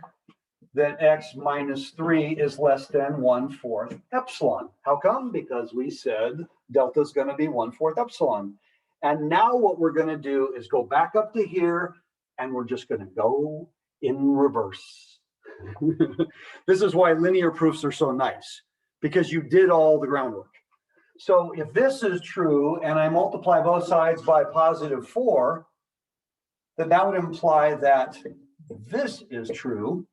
that x minus 3 is less than 1/4 epsilon. How come? Because we said delta is going to be 1/4 epsilon. And now what we're going to do is go back up to here, and we're just going to go in reverse. This is why linear proofs are so nice, because you did all the groundwork. So if this is true, and I multiply both sides by positive 4, then that would imply that this is true.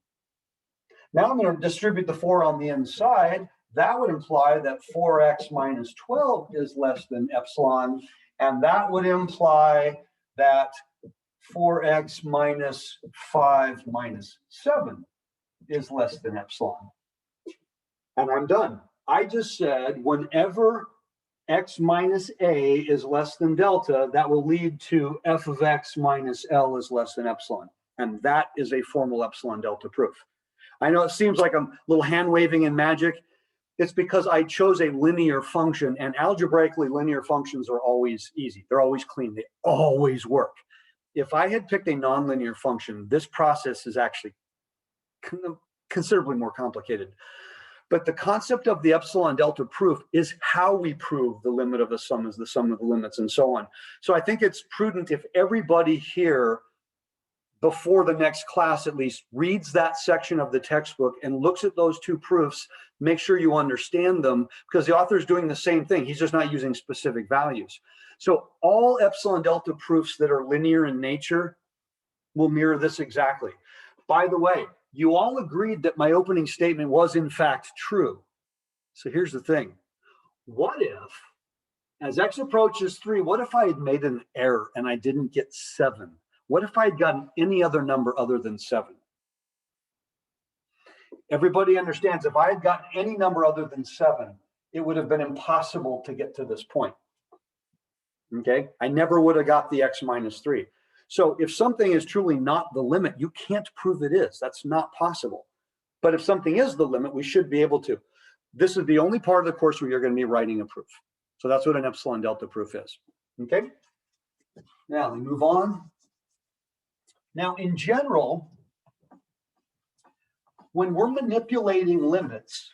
Now I'm going to distribute the 4 on the inside. That would imply that 4x minus 12 is less than epsilon. And that would imply that 4x minus 5 minus 7 is less than epsilon. And I'm done. I just said whenever x minus a is less than delta, that will lead to f of x minus L is less than epsilon. And that is a formal epsilon delta proof. I know it seems like I'm a little hand waving in magic. It's because I chose a linear function, and algebraically linear functions are always easy. They're always clean. They always work. If I had picked a nonlinear function, this process is actually considerably more complicated. But the concept of the epsilon delta proof is how we prove the limit of a sum is the sum of the limits and so on. So I think it's prudent if everybody here, before the next class at least, reads that section of the textbook and looks at those two proofs, make sure you understand them, because the author is doing the same thing. He's just not using specific values. So all epsilon delta proofs that are linear in nature will mirror this exactly. By the way, you all agreed that my opening statement was in fact true. So here's the thing. What if, as x approaches 3, what if I had made an error and I didn't get 7? What if I had gotten any other number other than 7? Everybody understands if I had gotten any number other than 7, it would have been impossible to get to this point. Okay, I never would have got the x minus 3. So if something is truly not the limit, you can't prove it is. That's not possible. But if something is the limit, we should be able to. This is the only part of the course where you're going to be writing a proof. So that's what an epsilon delta proof is. Okay, now we move on. Now, in general, when we're manipulating limits,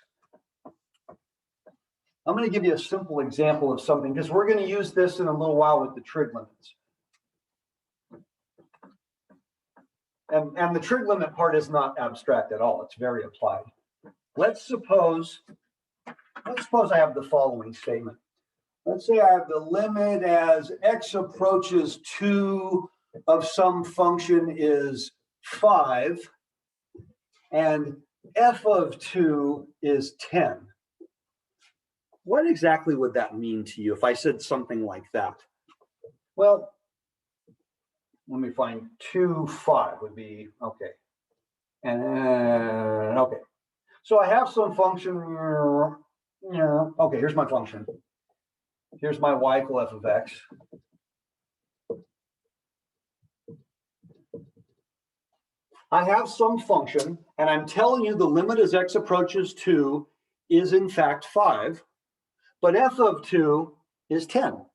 I'm going to give you a simple example of something, because we're going to use this in a little while with the trig limits. And the trig limit part is not abstract at all. It's very applied. Let's suppose I have the following statement. Let's say I have the limit as x approaches 2 of some function is 5, and f of 2 is 10. What exactly would that mean to you if I said something like that? Well, let me find 2, 5 would be, okay. And okay. So I have some function, okay, here's my function. Here's my y equal f of x. I have some function, and I'm telling you the limit as x approaches 2 is in fact 5, but f of 2 is 10.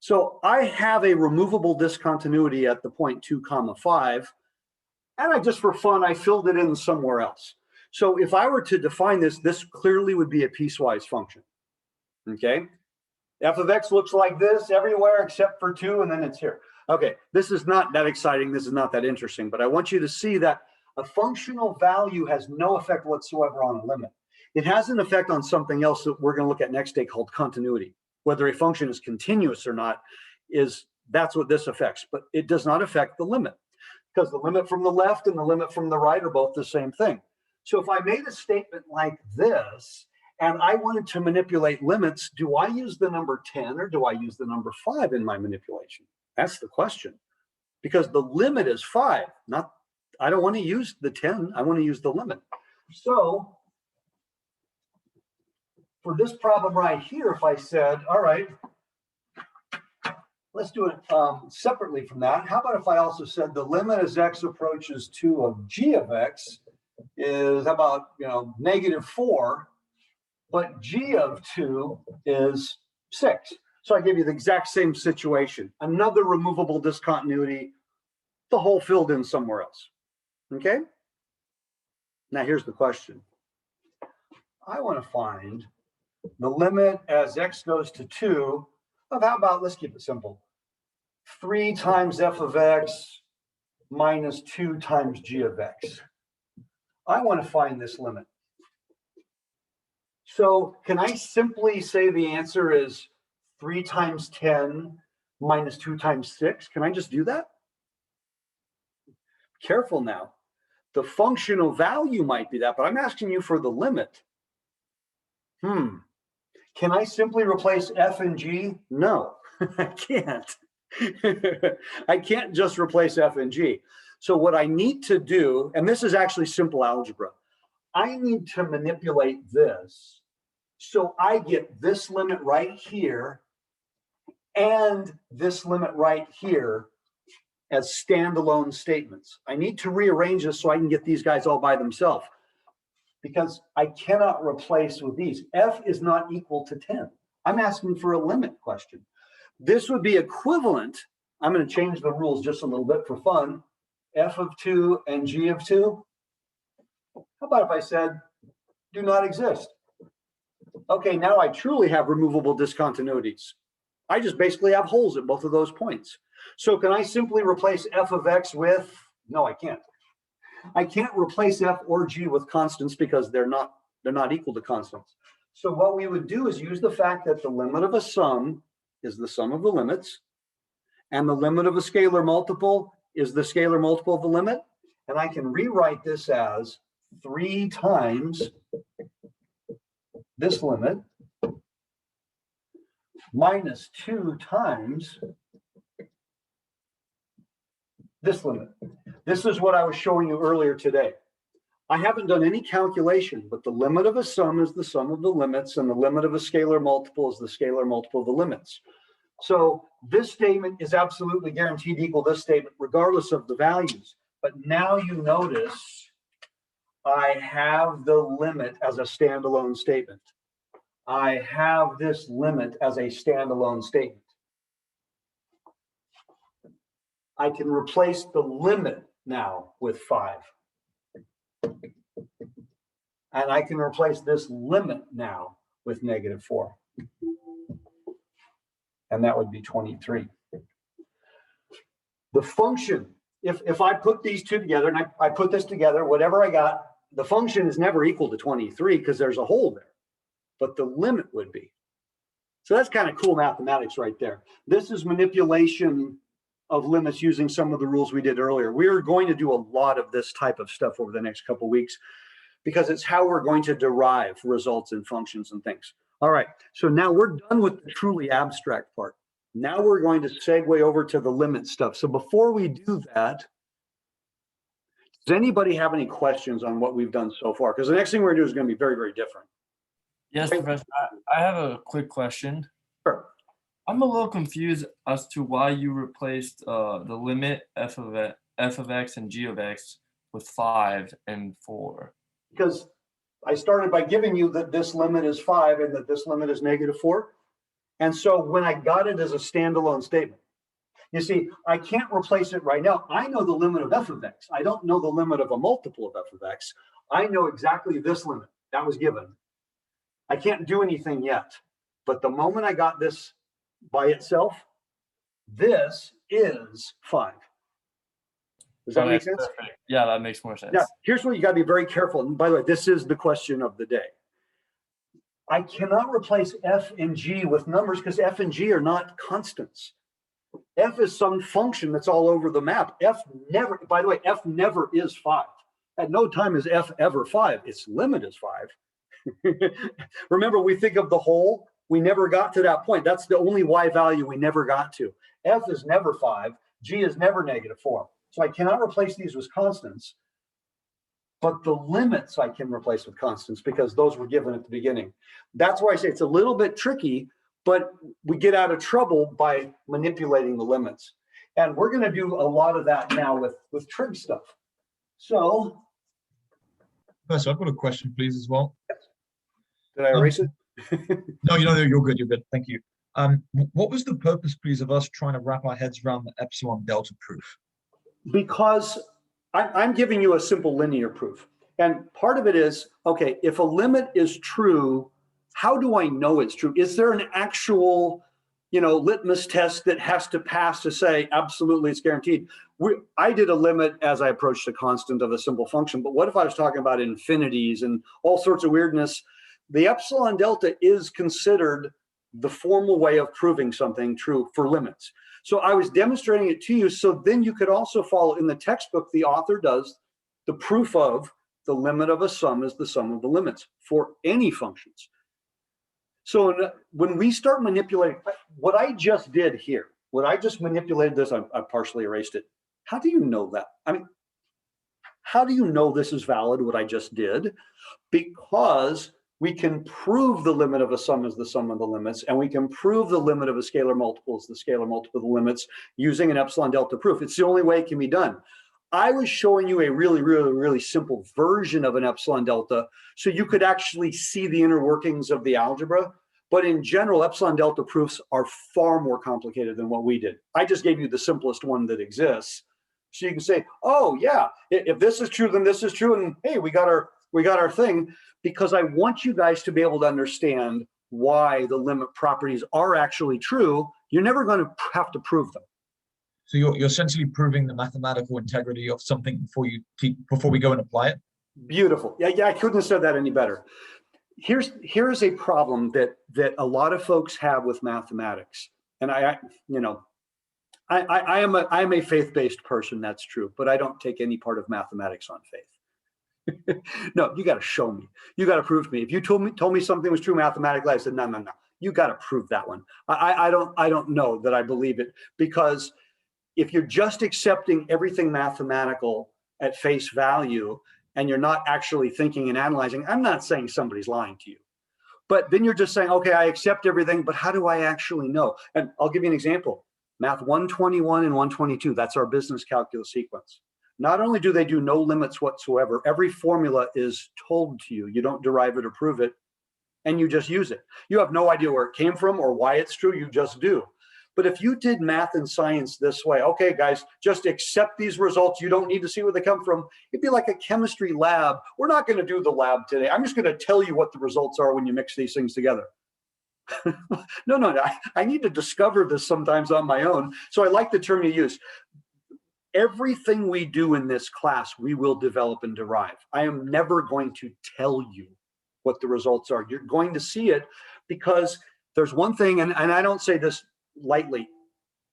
So I have a removable discontinuity at the point 2, 5, and I just for fun, I filled it in somewhere else. So if I were to define this, this clearly would be a piecewise function, okay? F of x looks like this everywhere except for 2, and then it's here. Okay, this is not that exciting, this is not that interesting, but I want you to see that a functional value has no effect whatsoever on a limit. It has an effect on something else that we're going to look at next day called continuity. Whether a function is continuous or not, that's what this affects, but it does not affect the limit, because the limit from the left and the limit from the right are both the same thing. So if I made a statement like this, and I wanted to manipulate limits, do I use the number 10 or do I use the number 5 in my manipulation? That's the question, because the limit is 5. I don't want to use the 10, I want to use the limit. So for this problem right here, if I said, all right, let's do it separately from that. How about if I also said the limit as x approaches 2 of g of x is, how about, -4, but g of 2 is 6. So I gave you the exact same situation. Another removable discontinuity, the whole filled in somewhere else. Okay? Now here's the question. I want to find the limit as x goes to 2 of, how about, let's keep it simple, 3 times f of x minus 2 times g of x. I want to find this limit. So can I simply say the answer is 3 times 10 minus 2 times 6? Can I just do that? Careful now. The functional value might be that, but I'm asking you for the limit. Can I simply replace f and g? No, I can't. I can't just replace f and g. So what I need to do, and this is actually simple algebra, I need to manipulate this So I get this limit right here and this limit right here as standalone statements. I need to rearrange this so I can get these guys all by themselves, because I cannot replace with these. F is not equal to 10. I'm asking for a limit question. This would be equivalent. I'm going to change the rules just a little bit for fun. F of 2 and G of 2. How about if I said do not exist? Okay, now I truly have removable discontinuities. I just basically have holes at both of those points. So can I simply replace f of x with, no, I can't. I can't replace f or g with constants because they're not equal to constants. So what we would do is use the fact that the limit of a sum is the sum of the limits, and the limit of a scalar multiple is the scalar multiple of the limit. And I can rewrite this as 3 times this limit minus 2 times this limit. This is what I was showing you earlier today. I haven't done any calculation, but the limit of a sum is the sum of the limits, and the limit of a scalar multiple is the scalar multiple of the limits. So this statement is absolutely guaranteed to equal this statement, regardless of the values. But now you notice I have the limit as a standalone statement. I have this limit as a standalone statement. I can replace the limit now with 5. And I can replace this limit now with -4. And that would be 23. The function, if I put these two together and I put this together, whatever I got, the function is never equal to 23 because there's a hole there, but the limit would be. So that's kind of cool mathematics right there. This is manipulation of limits using some of the rules we did earlier. We're going to do a lot of this type of stuff over the next couple of weeks because it's how we're going to derive results in functions and things. All right, so now we're done with the truly abstract part. Now we're going to segue over to the limit stuff. So before we do that, does anybody have any questions on what we've done so far? Because the next thing we're going to do is going to be very, very different. Yes, Professor, I have a quick question. Sure. I'm a little confused as to why you replaced the limit f of x and g of x with 5 and 4. Because I started by giving you that this limit is 5 and that this limit is -4. And so when I got it as a standalone statement, you see, I can't replace it right now. I know the limit of f of x. I don't know the limit of a multiple of f of x. I know exactly this limit that was given. I can't do anything yet. But the moment I got this by itself, this is 5. Does that make sense? Perfect. Yeah, that makes more sense. Now, here's where you got to be very careful. And by the way, this is the question of the day. I cannot replace f and g with numbers because f and g are not constants. F is some function that's all over the map. F never, by the way, f never is 5. At no time is f ever 5. Its limit is 5. Remember, we think of the whole. We never got to that point. That's the only y value we never got to. F is never 5. G is never -4. So I cannot replace these with constants. But the limits I can replace with constants because those were given at the beginning. That's why I say it's a little bit tricky, but we get out of trouble by manipulating the limits. And we're going to do a lot of that now with trig stuff. So. Professor, I've got a question, please, as well. Did I erase it? No, you're good. You're good. Thank you. What was the purpose, please, of us trying to wrap our heads around the epsilon delta proof? Because I'm giving you a simple linear proof. And part of it is, okay, if a limit is true, how do I know it's true? Is there an actual, litmus test that has to pass to say, absolutely, it's guaranteed? I did a limit as I approached a constant of a simple function, but what if I was talking about infinities and all sorts of weirdness? The epsilon delta is considered the formal way of proving something true for limits. So I was demonstrating it to you, so then you could also follow in the textbook, the author does the proof of the limit of a sum is the sum of the limits for any functions. So when we start manipulating, what I just did here, what I just manipulated this, I partially erased it. How do you know that? I mean, how do you know this is valid, what I just did? Because we can prove the limit of a sum is the sum of the limits, and we can prove the limit of a scalar multiple is the scalar multiple of the limits using an epsilon delta proof. It's the only way it can be done. I was showing you a really simple version of an epsilon delta, so you could actually see the inner workings of the algebra. But in general, epsilon delta proofs are far more complicated than what we did. I just gave you the simplest one that exists. So you can say, oh yeah, if this is true, then this is true, and hey, we got our thing, because I want you guys to be able to understand why the limit properties are actually true. You're never going to have to prove them. So you're essentially proving the mathematical integrity of something before we go and apply it. Beautiful. Yeah, I couldn't have said that any better. Here's a problem that a lot of folks have with mathematics, and I am a faith-based person. That's true, but I don't take any part of mathematics on faith. No, you got to show me. You got to prove to me. If you told me something was true mathematically, I said no. You got to prove that one. I don't know that I believe it, because if you're just accepting everything mathematical at face value and you're not actually thinking and analyzing, I'm not saying somebody's lying to you, but then you're just saying, okay, I accept everything, but how do I actually know? And I'll give you an example. Math 121 and 122, that's our business calculus sequence. Not only do they do no limits whatsoever, every formula is told to you. You don't derive it or prove it, and you just use it. You have no idea where it came from or why it's true, you just do. But if you did math and science this way, okay, guys, just accept these results. You don't need to see where they come from. It'd be like a chemistry lab. We're not going to do the lab today. I'm just going to tell you what the results are when you mix these things together. No, I need to discover this sometimes on my own. So I like the term you use. Everything we do in this class, we will develop and derive. I am never going to tell you what the results are. You're going to see it, because there's one thing, and I don't say this lightly,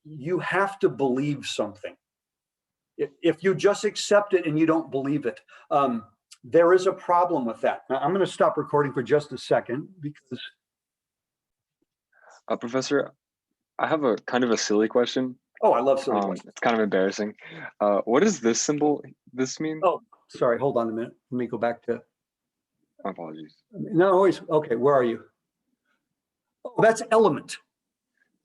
you have to believe something. If you just accept it and you don't believe it, there is a problem with that. Now, I'm going to stop recording for just a second because Professor, I have a kind of a silly question. Oh, I love silly questions. It's kind of embarrassing. What does this symbol, this mean? Oh, sorry, hold on a minute. Let me go back to. My apologies. No, always. Okay, where are you? Oh, that's element.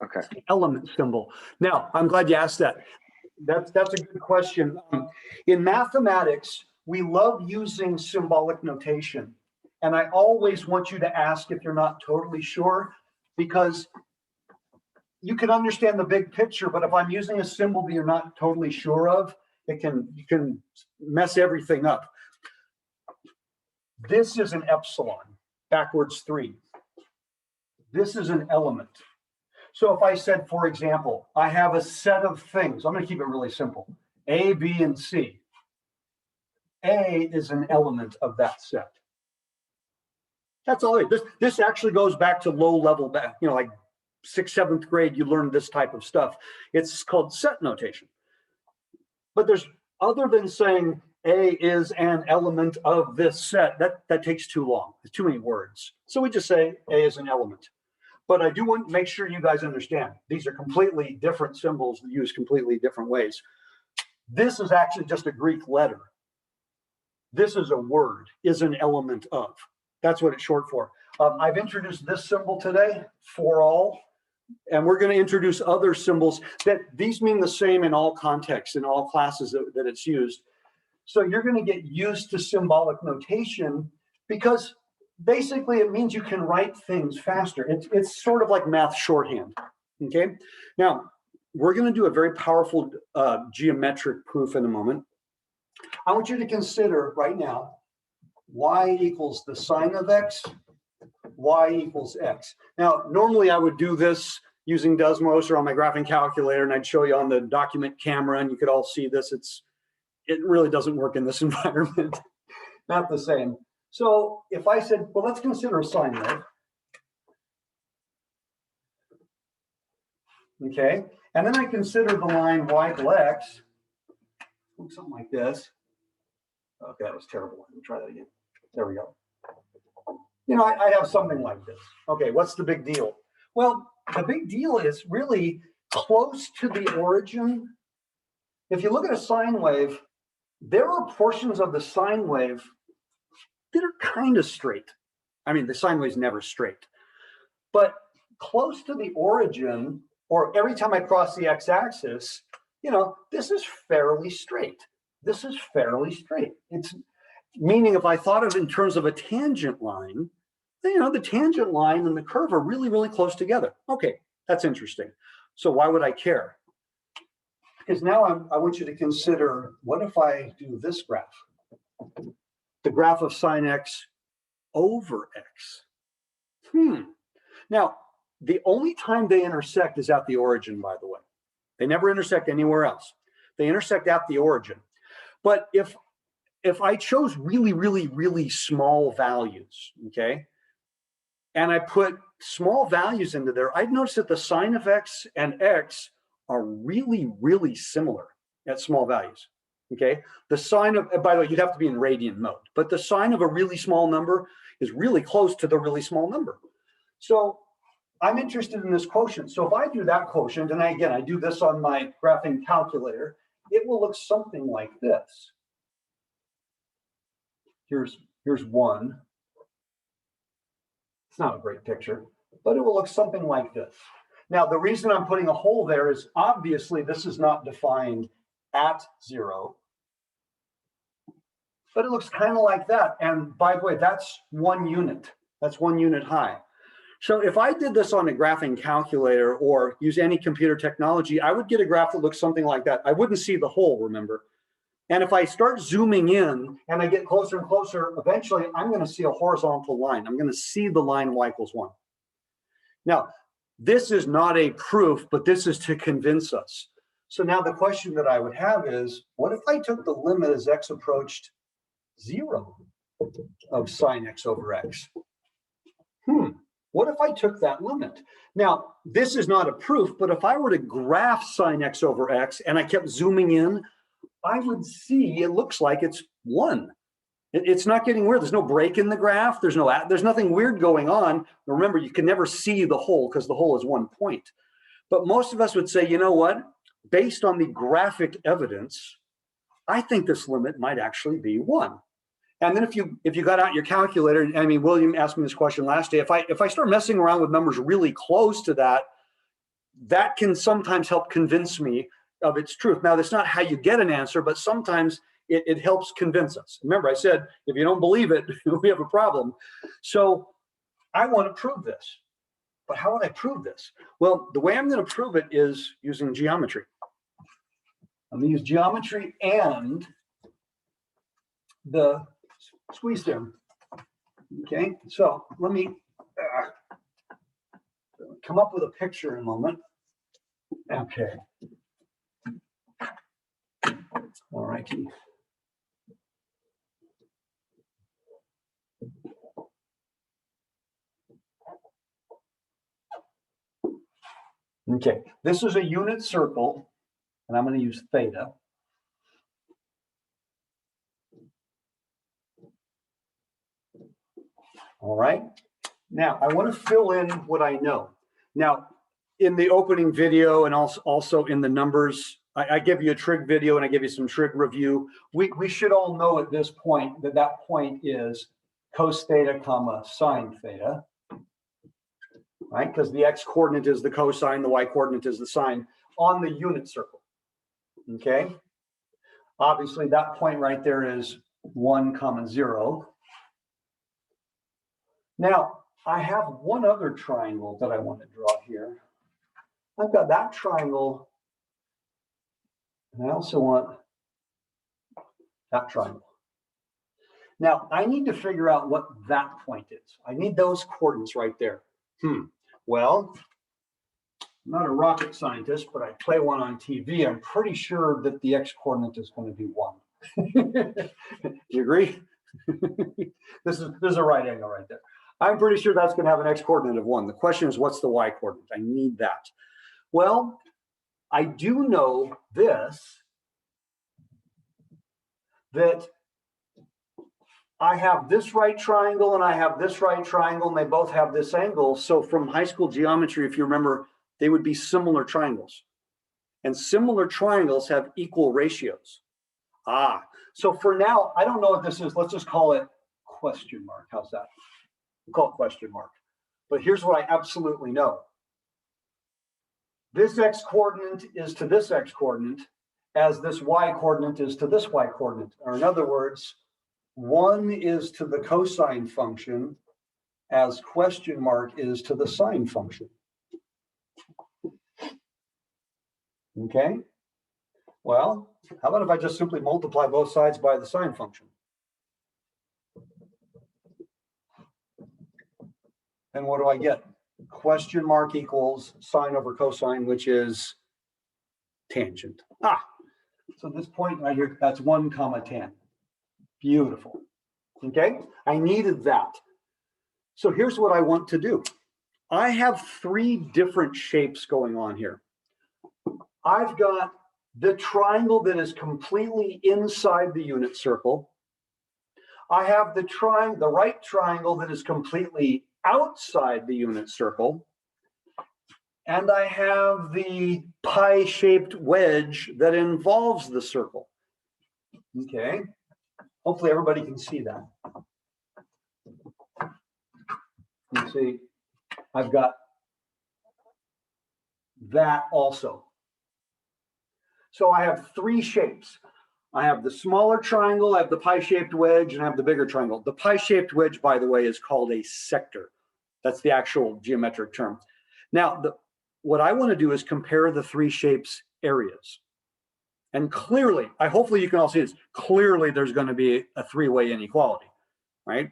Okay. The element symbol. Now, I'm glad you asked that. That's a good question. In mathematics, we love using symbolic notation. And I always want you to ask if you're not totally sure, because you can understand the big picture, but if I'm using a symbol that you're not totally sure of, you can mess everything up. This is an epsilon, backwards 3. This is an element. So if I said, for example, I have a set of things, I'm going to keep it really simple, A, B, and C. A is an element of that set. That's all it is. This actually goes back to low level, like 6th, 7th grade, you learned this type of stuff. It's called set notation. But there's, other than saying A is an element of this set, that takes too long. There's too many words. So we just say A is an element. But I do want to make sure you guys understand, these are completely different symbols used completely different ways. This is actually just a Greek letter. This is a word, is an element of. That's what it's short for. I've introduced this symbol today, for all, and we're going to introduce other symbols that these mean the same in all contexts, in all classes that it's used. So you're going to get used to symbolic notation, because basically it means you can write things faster. It's sort of like math shorthand, okay? Now, we're going to do a very powerful geometric proof in a moment. I want you to consider right now, y equals the sine of x, y equals x. Now, normally I would do this using Desmos or on my graphing calculator, and I'd show you on the document camera, and you could all see this. It really doesn't work in this environment. Not the same. So if I said, well, let's consider a sine wave. Okay, and then I consider the line y equal x, something like this. Okay, that was terrible. Let me try that again. There we go. I have something like this. Okay, what's the big deal? Well, the big deal is really close to the origin. If you look at a sine wave, there are portions of the sine wave that are kind of straight. I mean, the sine wave is never straight. But close to the origin, or every time I cross the x-axis, you know, this is fairly straight. This is fairly straight. It's meaning if I thought of it in terms of a tangent line, you know, the tangent line and the curve are really, really close together. Okay, that's interesting. So why would I care? Because now I want you to consider, what if I do this graph? The graph of sine x over x. Now, the only time they intersect is at the origin, by the way. They never intersect anywhere else. They intersect at the origin. But if I chose really, really, really small values, okay, and I put small values into there, I'd notice that the sine of x and x are really, really similar at small values, okay? The sine of, by the way, you'd have to be in radian mode, but the sine of a really small number is really close to the really small number. So I'm interested in this quotient. So if I do that quotient, and again, I do this on my graphing calculator, it will look something like this. Here's one. It's not a great picture, but it will look something like this. Now, the reason I'm putting a hole there is obviously this is not defined at 0, but it looks kind of like that. And by the way, that's 1 unit. That's 1 unit high. So if I did this on a graphing calculator or use any computer technology, I would get a graph that looks something like that. I wouldn't see the hole, remember? And if I start zooming in and I get closer and closer, eventually I'm going to see a horizontal line. I'm going to see the line y equals 1. Now, this is not a proof, but this is to convince us. So now the question that I would have is, what if I took the limit as x approached 0 of sine x over x? What if I took that limit? Now, this is not a proof, but if I were to graph sine x over x and I kept zooming in, I would see it looks like it's 1. It's not getting weird. There's no break in the graph. There's nothing weird going on. Remember, you can never see the hole because the hole is 1 point. But most of us would say, you know what? Based on the graphic evidence, I think this limit might actually be 1. And then if you got out your calculator, I mean, William asked me this question last day. If I start messing around with numbers really close to that, that can sometimes help convince me of its truth. Now, that's not how you get an answer, but sometimes it helps convince us. Remember, I said, if you don't believe it, we have a problem. So I want to prove this. But how would I prove this? Well, the way I'm going to prove it is using geometry. I'm going to use geometry and the Squeeze Theorem. Okay, so let me come up with a picture in a moment. Okay. All righty. Okay, this is a unit circle, and I'm going to use theta. All right. Now, I want to fill in what I know. Now, in the opening video and also in the numbers, I give you a trig video and I give you some trig review. We should all know at this point that that point is cos theta comma sine theta, right? Because the x coordinate is the cosine, the y coordinate is the sine on the unit circle, okay? Obviously, that point right there is 1 comma 0. Now, I have one other triangle that I want to draw here. I've got that triangle, and I also want that triangle. Now, I need to figure out what that point is. I need those coordinates right there. Well, I'm not a rocket scientist, but I play one on TV. I'm pretty sure that the x coordinate is going to be 1. You agree? This is a right angle right there. I'm pretty sure that's going to have an x coordinate of 1. The question is, what's the y coordinate? I need that. Well, I do know this, that I have this right triangle and I have this right triangle, and they both have this angle. So from high school geometry, if you remember, they would be similar triangles. And similar triangles have equal ratios. So for now, I don't know what this is. Let's just call it question mark. How's that? We'll call it question mark. But here's what I absolutely know. This x coordinate is to this x coordinate as this y coordinate is to this y coordinate. Or in other words, 1 is to the cosine function as question mark is to the sine function. Okay? Well, how about if I just simply multiply both sides by the sine function? And what do I get? Question mark equals sine over cosine, which is tangent. So this point right here, that's 1 comma tan. Beautiful. Okay, I needed that. So here's what I want to do. I have 3 different shapes going on here. I've got the triangle that is completely inside the unit circle. I have the right triangle that is completely outside the unit circle. And I have the pie-shaped wedge that involves the circle. Okay, hopefully everybody can see that. You see, I've got that also. So I have 3 shapes. I have the smaller triangle, I have the pie-shaped wedge, and I have the bigger triangle. The pie-shaped wedge, by the way, is called a sector. That's the actual geometric term. Now, what I want to do is compare the 3 shapes' areas. And clearly, hopefully you can all see this, clearly there's going to be a 3-way inequality, right?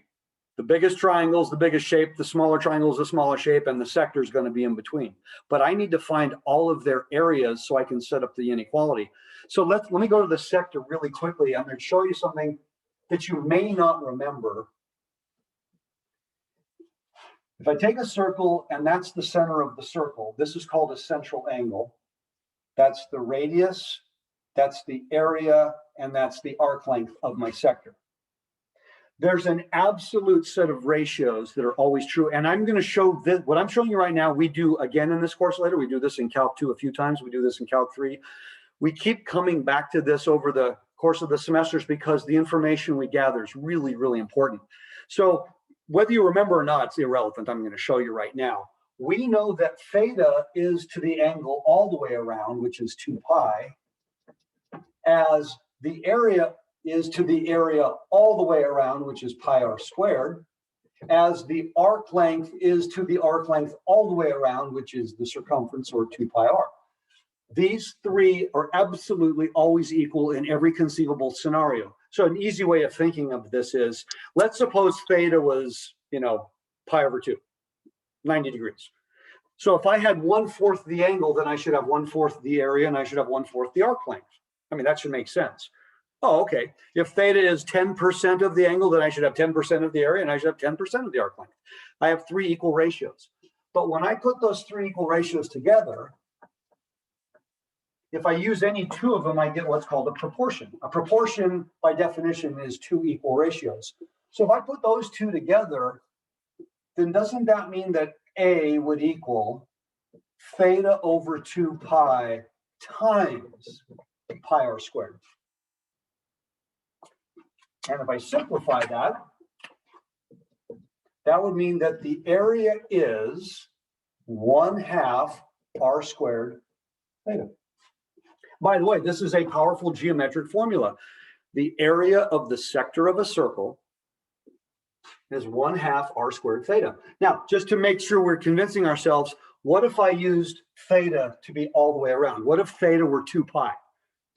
The biggest triangle is the biggest shape, the smaller triangle is the smaller shape, and the sector is going to be in between. But I need to find all of their areas so I can set up the inequality. So let me go to the sector really quickly. I'm going to show you something that you may not remember. If I take a circle and that's the center of the circle, this is called a central angle. That's the radius, that's the area, and that's the arc length of my sector. There's an absolute set of ratios that are always true. And I'm going to show this, what I'm showing you right now, we do again in this course later. We do this in Calc 2 a few times. We do this in Calc 3. We keep coming back to this over the course of the semesters because the information we gather is really, really important. So whether you remember or not, it's irrelevant. I'm going to show you right now. We know that theta is to the angle all the way around, which is 2 pi, as the area is to the area all the way around, which is pi r squared, as the arc length is to the arc length all the way around, which is the circumference, or 2 pi r. These 3 are absolutely always equal in every conceivable scenario. So an easy way of thinking of this is, let's suppose theta was, pi over 2, 90 degrees. So if I had 1/4 the angle, then I should have 1/4 the area, and I should have 1/4 the arc length. I mean, that should make sense. Oh, okay. If theta is 10% of the angle, then I should have 10% of the area, and I should have 10% of the arc length. I have 3 equal ratios. But when I put those 3 equal ratios together, if I use any 2 of them, I get what's called a proportion. A proportion, by definition, is 2 equal ratios. So if I put those 2 together, then doesn't that mean that A would equal theta over 2 pi times pi r squared? And if I simplify that, that would mean that the area is 1/2 r squared theta. By the way, this is a powerful geometric formula. The area of the sector of a circle is 1/2 r squared theta. Now, just to make sure we're convincing ourselves, what if I used theta to be all the way around? What if theta were 2 pi?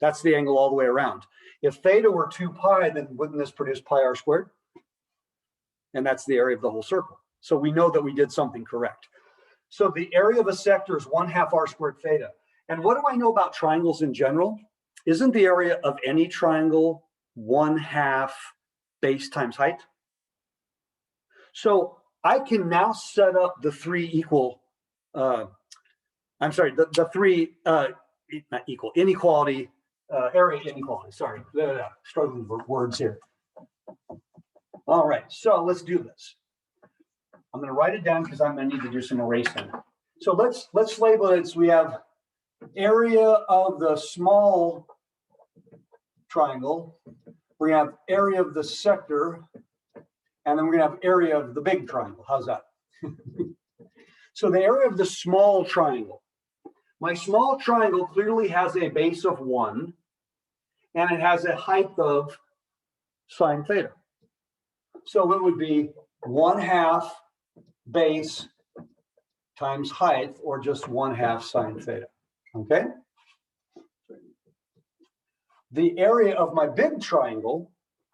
That's the angle all the way around. If theta were 2 pi, then wouldn't this produce pi r squared? And that's the area of the whole circle. So we know that we did something correct. So the area of a sector is 1/2 r squared theta. And what do I know about triangles in general? Isn't the area of any triangle 1/2 base times height? So I can now set up the 3 equal, the 3 not equal, inequality, area inequality, sorry, struggling with words here. All right, so let's do this. I'm gonna write it down because I'm gonna need to do some erasing. So let's label it, so we have area of the small triangle, we have area of the sector, And then we're going to have area of the big triangle. How's that? So the area of the small triangle. My small triangle clearly has a base of 1, and it has a height of sine theta. So it would be 1/2 base times height, or just 1/2 sine theta. Okay? The area of my big triangle,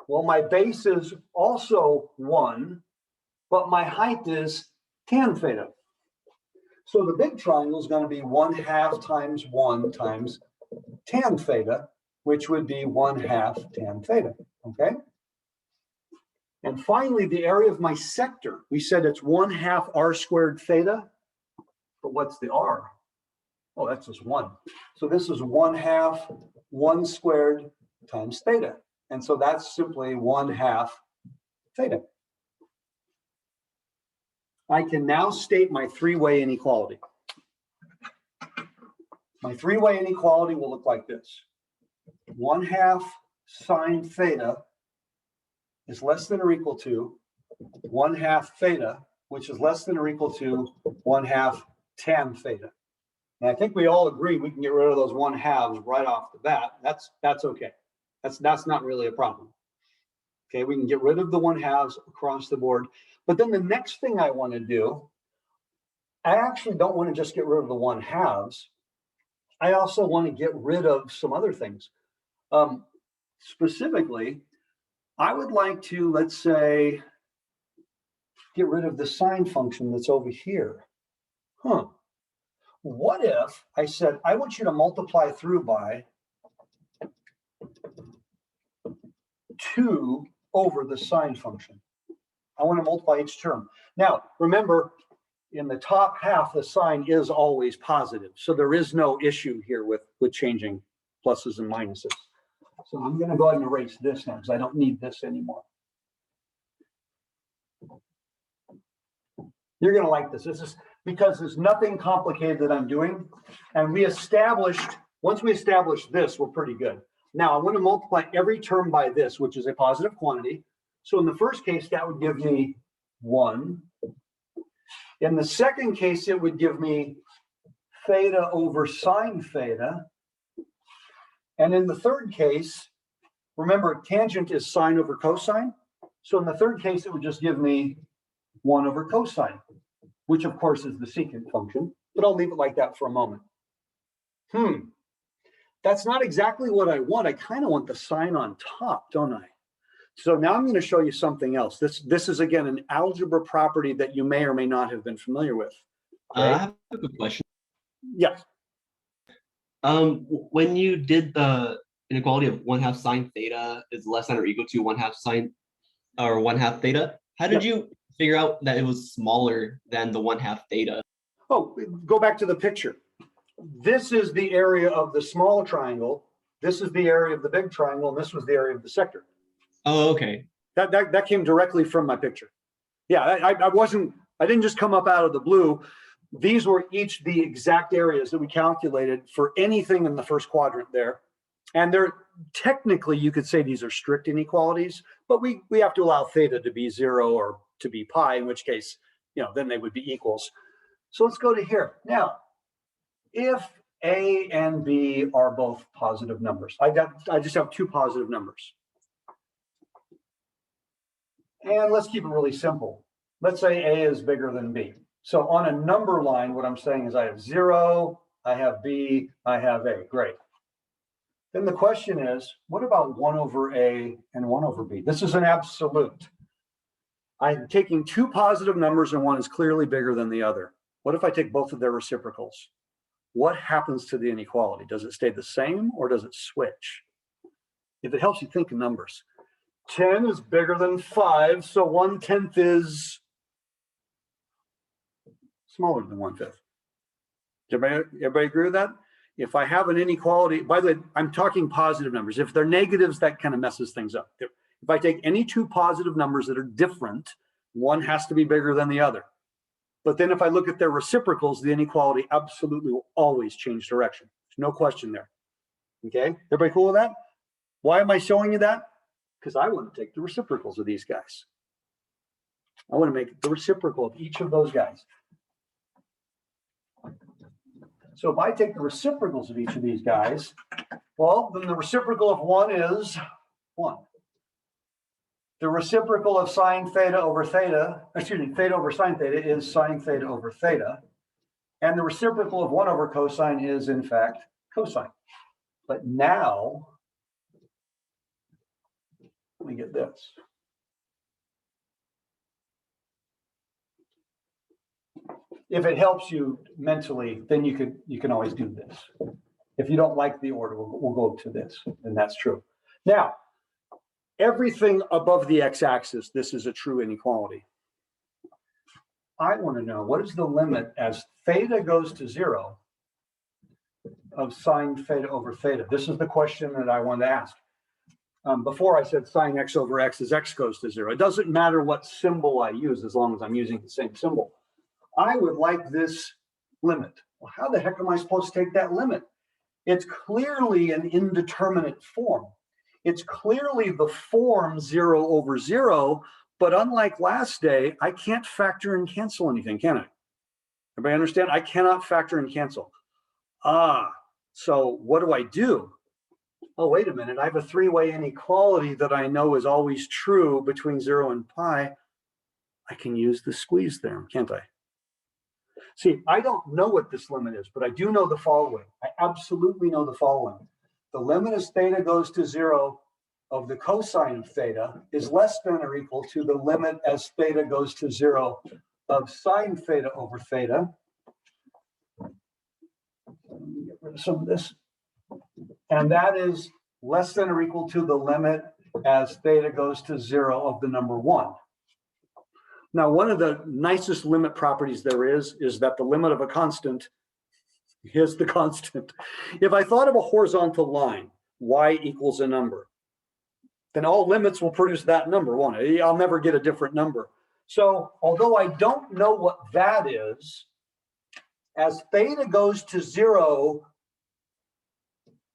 well, my base is also 1, but my height is tan theta. So the big triangle is going to be 1/2 times 1 times tan theta, which would be 1/2 tan theta. Okay? And finally, the area of my sector, we said it's 1/2 r squared theta. But what's the r? Oh, that's just 1. So this is 1/2 1 squared times theta. And so that's simply 1/2 theta. I can now state my three-way inequality. My three-way inequality will look like this. 1/2 sine theta is less than or equal to 1/2 theta, which is less than or equal to 1/2 tan theta. And I think we all agree we can get rid of those 1/2s right off the bat. That's okay. That's not really a problem. Okay, we can get rid of the 1/2s across the board. But then the next thing I want to do, I actually don't want to just get rid of the 1/2s. I also want to get rid of some other things. Specifically, I would like to, let's say, get rid of the sine function that's over here. What if I said, I want you to multiply through by 2 over the sine function. I want to multiply each term. Now, remember, in the top half, the sign is always positive. So there is no issue here with changing pluses and minuses. So I'm going to go ahead and erase this now because I don't need this anymore. You're going to like this. This is because there's nothing complicated that I'm doing. And once we established this, we're pretty good. Now I want to multiply every term by this, which is a positive quantity. So in the first case, that would give me 1. In the second case, it would give me theta over sine theta. And in the third case, remember, tangent is sine over cosine. So in the third case, it would just give me 1 over cosine, which of course is the secant function, but I'll leave it like that for a moment. That's not exactly what I want. I kind of want the sine on top, don't I? So now I'm going to show you something else. This is, again, an algebra property that you may or may not have been familiar with. Okay? I have a good question. Yes. When you did the inequality of 1/2 sine theta is less than or equal to 1/2 sine or 1/2 theta, how did you figure out that it was smaller than the 1/2 theta? Oh, go back to the picture. This is the area of the small triangle. This is the area of the big triangle, and this was the area of the sector. Oh, okay. That came directly from my picture. Yeah, I didn't just come up out of the blue. These were each the exact areas that we calculated for anything in the first quadrant there. And they're technically, you could say these are strict inequalities, but we have to allow theta to be 0 or to be pi, in which case, then they would be equals. So let's go to here. Now, if A and B are both positive numbers, I just have 2 positive numbers. And let's keep it really simple. Let's say A is bigger than B. So on a number line, what I'm saying is I have 0, I have B, I have A. Great. Then the question is, what about 1 over A and 1 over B? This is an absolute. I'm taking 2 positive numbers and one is clearly bigger than the other. What if I take both of their reciprocals? What happens to the inequality? Does it stay the same or does it switch? If it helps you think in numbers, 10 is bigger than 5, so 1/10 is smaller than 1/5. Everybody agree with that? If I have an inequality, by the way, I'm talking positive numbers. If they're negatives, that kind of messes things up. If I take any 2 positive numbers that are different, one has to be bigger than the other. But then if I look at their reciprocals, the inequality absolutely will always change direction. There's no question there. Okay, everybody cool with that? Why am I showing you that? Because I want to take the reciprocals of these guys. I want to make the reciprocal of each of those guys. So if I take the reciprocals of each of these guys, well, then the reciprocal of 1 is 1. The reciprocal of sine theta over theta, excuse me, theta over sine theta is sine theta over theta. And the reciprocal of 1 over cosine is, in fact, cosine. But now, let me get this. If it helps you mentally, then you can always do this. If you don't like the order, we'll go to this, and that's true. Now, everything above the x-axis, this is a true inequality. I want to know, what is the limit as theta goes to 0 of sine theta over theta? This is the question that I wanted to ask. Before I said sine x over x as x goes to 0. It doesn't matter what symbol I use as long as I'm using the same symbol. I would like this limit. Well, how the heck am I supposed to take that limit? It's clearly an indeterminate form. It's clearly the form 0 over 0, but unlike last day, I can't factor and cancel anything, can I? Everybody understand? I cannot factor and cancel. So what do? Oh, wait a minute. I have a three-way inequality that I know is always true between 0 and pi. I can use the squeeze theorem, can't I? See, I don't know what this limit is, but I do know the following. I absolutely know the following. The limit as theta goes to 0 of the cosine of theta is less than or equal to the limit as theta goes to 0 of sine theta over theta. Let me get rid of some of this. And that is less than or equal to the limit as theta goes to 0 of the number 1. Now, one of the nicest limit properties there is that the limit of a constant is the constant. If I thought of a horizontal line, y equals a number, then all limits will produce that number, won't it? I'll never get a different number. So although I don't know what that is, as theta goes to 0,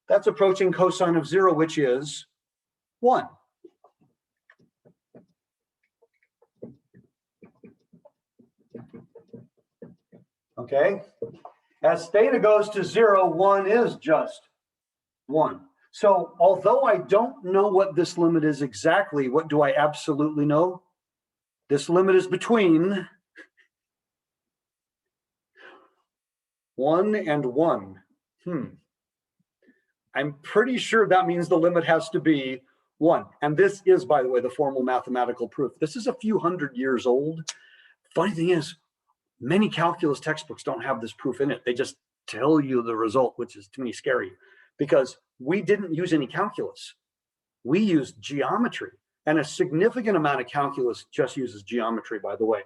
that's approaching cosine of 0, which is 1. Okay, as theta goes to 0, 1 is just 1. So although I don't know what this limit is exactly, what do I absolutely know? This limit is between 1 and 1. I'm pretty sure that means the limit has to be 1. And this is, by the way, the formal mathematical proof. This is a few hundred years old. Funny thing is, many calculus textbooks don't have this proof in it. They just tell you the result, which is to me scary, because we didn't use any calculus. We used geometry, and a significant amount of calculus just uses geometry, by the way.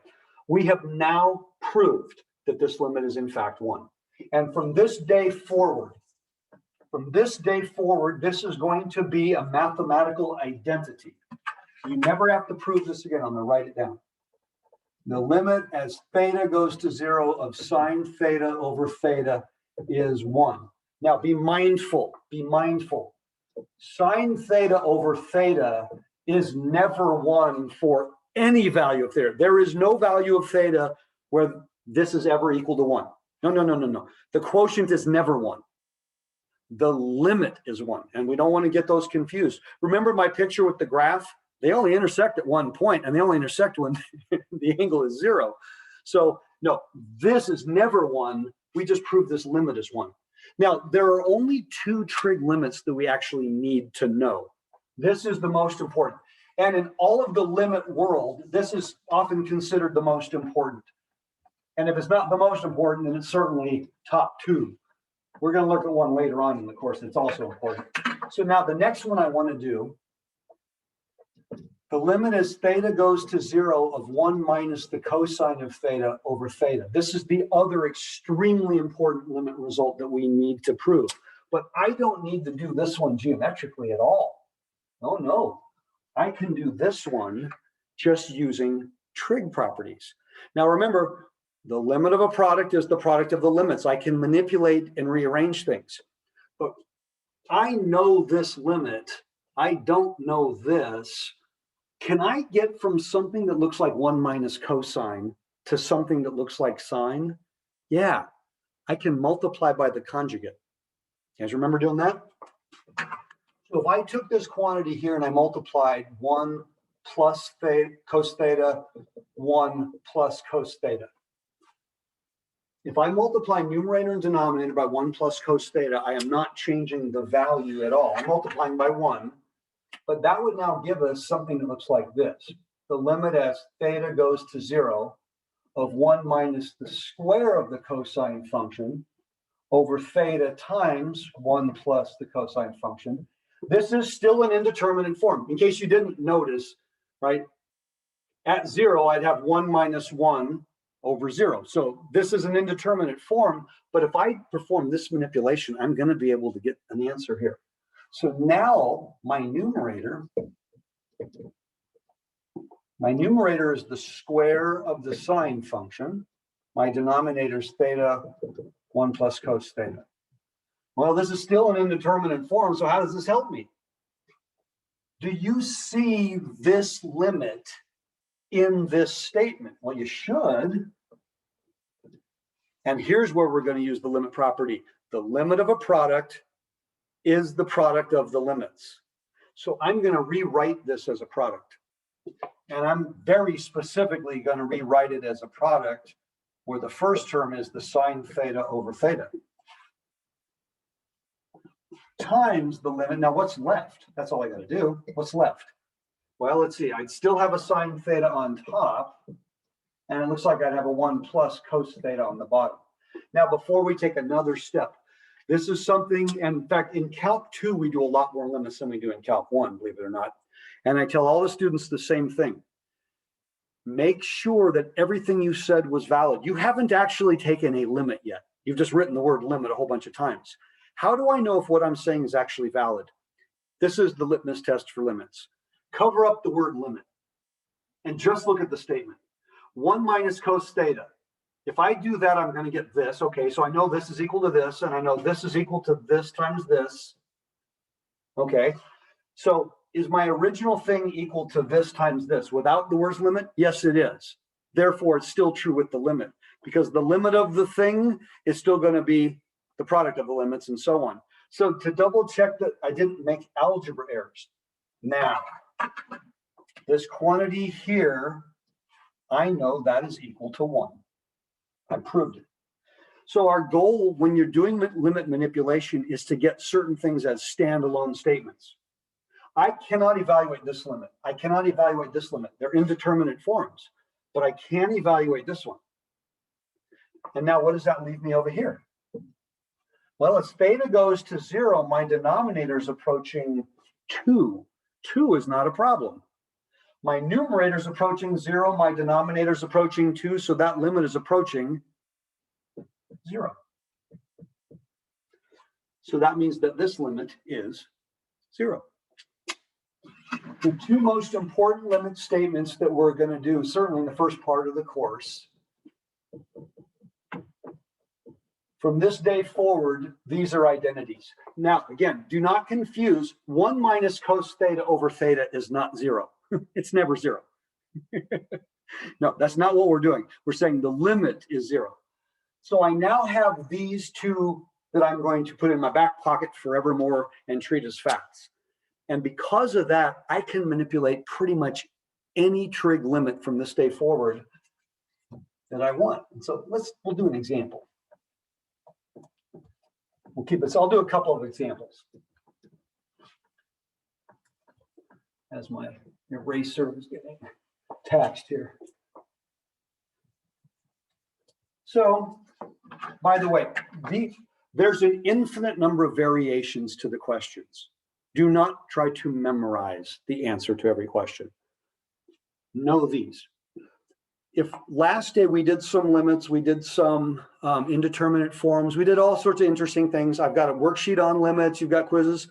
We have now proved that this limit is in fact 1. And from this day forward, this is going to be a mathematical identity. You never have to prove this again. I'm going to write it down. The limit as theta goes to 0 of sine theta over theta is 1. Now be mindful, Sine theta over theta is never 1 for any value of theta. There is no value of theta where this is ever equal to 1. No. The quotient is never 1. The limit is 1, and we don't want to get those confused. Remember my picture with the graph? They only intersect at one point, and they only intersect when the angle is 0. So no, this is never 1. We just proved this limit is 1. Now, there are only 2 trig limits that we actually need to know. This is the most important. And in all of the limit world, this is often considered the most important. And if it's not the most important, then it's certainly top 2. We're going to look at one later on in the course that's also important. So now the next one I want to do, the limit as theta goes to 0 of 1 minus the cosine of theta over theta. This is the other extremely important limit result that we need to prove. But I don't need to do this one geometrically at all. No. I can do this one just using trig properties. Now remember, the limit of a product is the product of the limits. I can manipulate and rearrange things. But I know this limit. I don't know this. Can I get from something that looks like 1 minus cosine to something that looks like sine? Yeah, I can multiply by the conjugate. You guys remember doing that? So if I took this quantity here and I multiplied 1 plus cos theta, 1 plus cos theta. If I multiply numerator and denominator by 1 plus cos theta, I am not changing the value at all. I'm multiplying by 1. But that would now give us something that looks like this. The limit as theta goes to 0 of 1 minus the square of the cosine function over theta times 1 plus the cosine function. This is still an indeterminate form. In case you didn't notice, right? At 0, I'd have 1 minus 1 over 0. So this is an indeterminate form. But if I perform this manipulation, I'm going to be able to get an answer here. So now my numerator is the square of the sine function. My denominator is theta 1 plus cos theta. Well, this is still an indeterminate form, so how does this help me? Do you see this limit in this statement? Well, you should. And here's where we're going to use the limit property. The limit of a product is the product of the limits. So I'm going to rewrite this as a product. And I'm very specifically going to rewrite it as a product where the first term is the sine theta over theta times the limit. Now what's left? That's all I got to do. What's left? Well, let's see. I'd still have a sine theta on top. And it looks like I'd have a 1 plus cos theta on the bottom. Now, before we take another step, this is something, and in fact, in Calc 2, we do a lot more limits than we do in Calc 1, believe it or not. And I tell all the students the same thing. Make sure that everything you said was valid. You haven't actually taken a limit yet. You've just written the word limit a whole bunch of times. How do I know if what I'm saying is actually valid? This is the litmus test for limits. Cover up the word limit and just look at the statement. 1 minus cos theta. If I do that, I'm going to get this. Okay, so I know this is equal to this, and I know this is equal to this times this. Okay, so is my original thing equal to this times this without the word limit? Yes, it is. Therefore, it's still true with the limit because the limit of the thing is still going to be the product of the limits and so on. So to double check that I didn't make algebra errors. Now, this quantity here, I know that is equal to 1. I proved it. So our goal when you're doing limit manipulation is to get certain things as standalone statements. I cannot evaluate this limit. I cannot evaluate this limit. They're indeterminate forms, but I can evaluate this one. And now what does that leave me over here? Well, as theta goes to 0, my denominator is approaching 2. 2 is not a problem. My numerator is approaching 0, my denominator is approaching 2, so that limit is approaching 0. So that means that this limit is 0. The two most important limit statements that we're going to do, certainly in the first part of the course, from this day forward, these are identities. Now, again, do not confuse 1 minus cos theta over theta is not 0. It's never 0. No, that's not what we're doing. We're saying the limit is 0. So I now have these two that I'm going to put in my back pocket forevermore and treat as facts. And because of that, I can manipulate pretty much any trig limit from this day forward that I want. And so we'll do an example. We'll keep this. I'll do a couple of examples. As my eraser is getting attached here. So, by the way, there's an infinite number of variations to the questions. Do not try to memorize the answer to every question. Know these. If last day we did some limits, we did some indeterminate forms, we did all sorts of interesting things. I've got a worksheet on limits, you've got quizzes.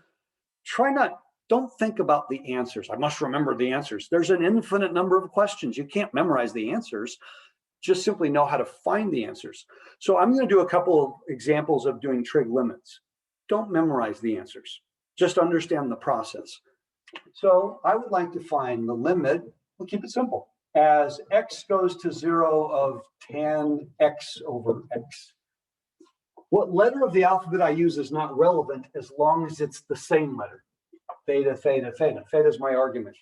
Don't think about the answers. I must remember the answers. There's an infinite number of questions. You can't memorize the answers. Just simply know how to find the answers. So I'm going to do a couple of examples of doing trig limits. Don't memorize the answers. Just understand the process. So I would like to find the limit, we'll keep it simple, as x goes to 0 of tan x over x. What letter of the alphabet I use is not relevant as long as it's the same letter. Theta, theta, theta. Theta is my argument.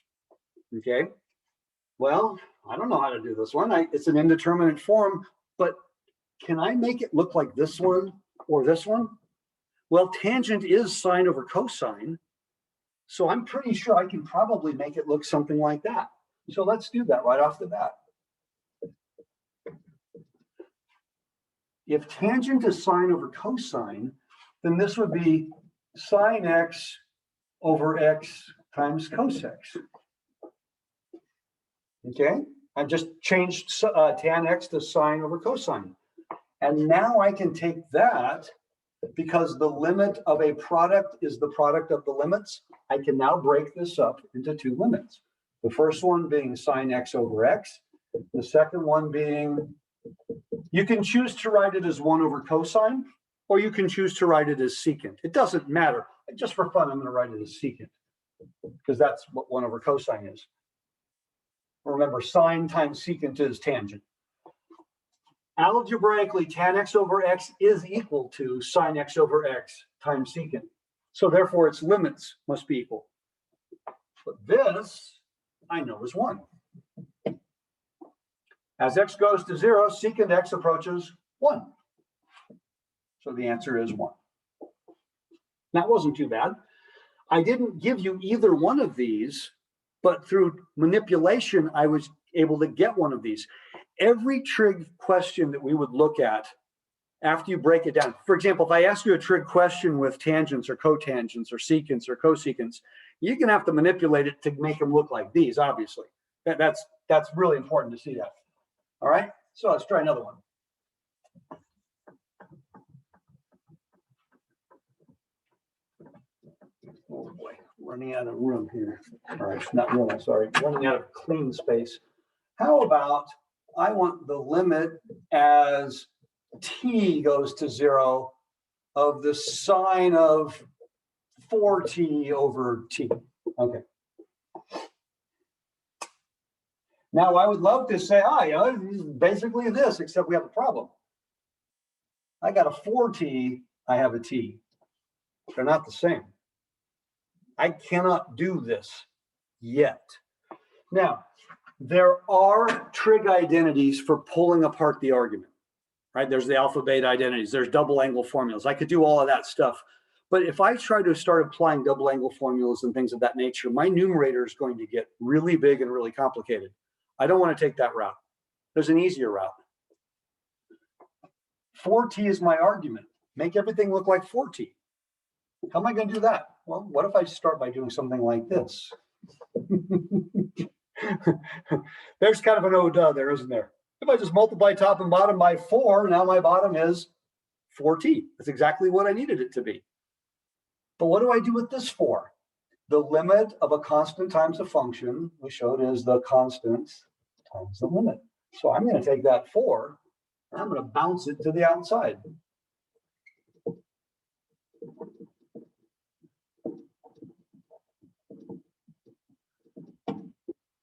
Okay. Well, I don't know how to do this one. It's an indeterminate form, but can I make it look like this one or this one? Well, tangent is sine over cosine. So I'm pretty sure I can probably make it look something like that. So let's do that right off the bat. If tangent is sine over cosine, then this would be sine x over x times cos x. Okay, I just changed tan x to sine over cosine. And now I can take that, because the limit of a product is the product of the limits, I can now break this up into two limits. The first one being sine x over x. The second one being, you can choose to write it as 1 over cosine, or you can choose to write it as secant. It doesn't matter. Just for fun, I'm going to write it as secant, because that's what 1 over cosine is. Remember, sine times secant is tangent. Algebraically, tan x over x is equal to sine x over x times secant. So therefore, its limits must be equal. But this, I know is 1. As x goes to 0, secant x approaches 1. So the answer is 1. That wasn't too bad. I didn't give you either one of these, but through manipulation, I was able to get one of these. Every trig question that we would look at after you break it down. For example, if I ask you a trig question with tangents or cotangents or secants or cosecants, you're going to have to manipulate it to make them look like these, obviously. That's really important to see that. All right, so let's try another one. Oh boy, running out of room here. All right, not room, sorry, running out of clean space. How about I want the limit as t goes to 0 of the sine of 4t over t. Okay. Now I would love to say, basically this, except we have a problem. I got a 4t, I have a t. They're not the same. I cannot do this yet. Now, there are trig identities for pulling apart the argument, right? There's the alpha beta identities, there's double angle formulas. I could do all of that stuff. But if I try to start applying double angle formulas and things of that nature, my numerator is going to get really big and really complicated. I don't want to take that route. There's an easier route. 4t is my argument. Make everything look like 4t. How am I going to do that? Well, what if I start by doing something like this? There's kind of an oh duh there, isn't there? If I just multiply top and bottom by 4, now my bottom is 4t. That's exactly what I needed it to be. But what do I do with this 4? The limit of a constant times a function we showed is the constant times the limit. So I'm going to take that 4 and I'm going to bounce it to the outside.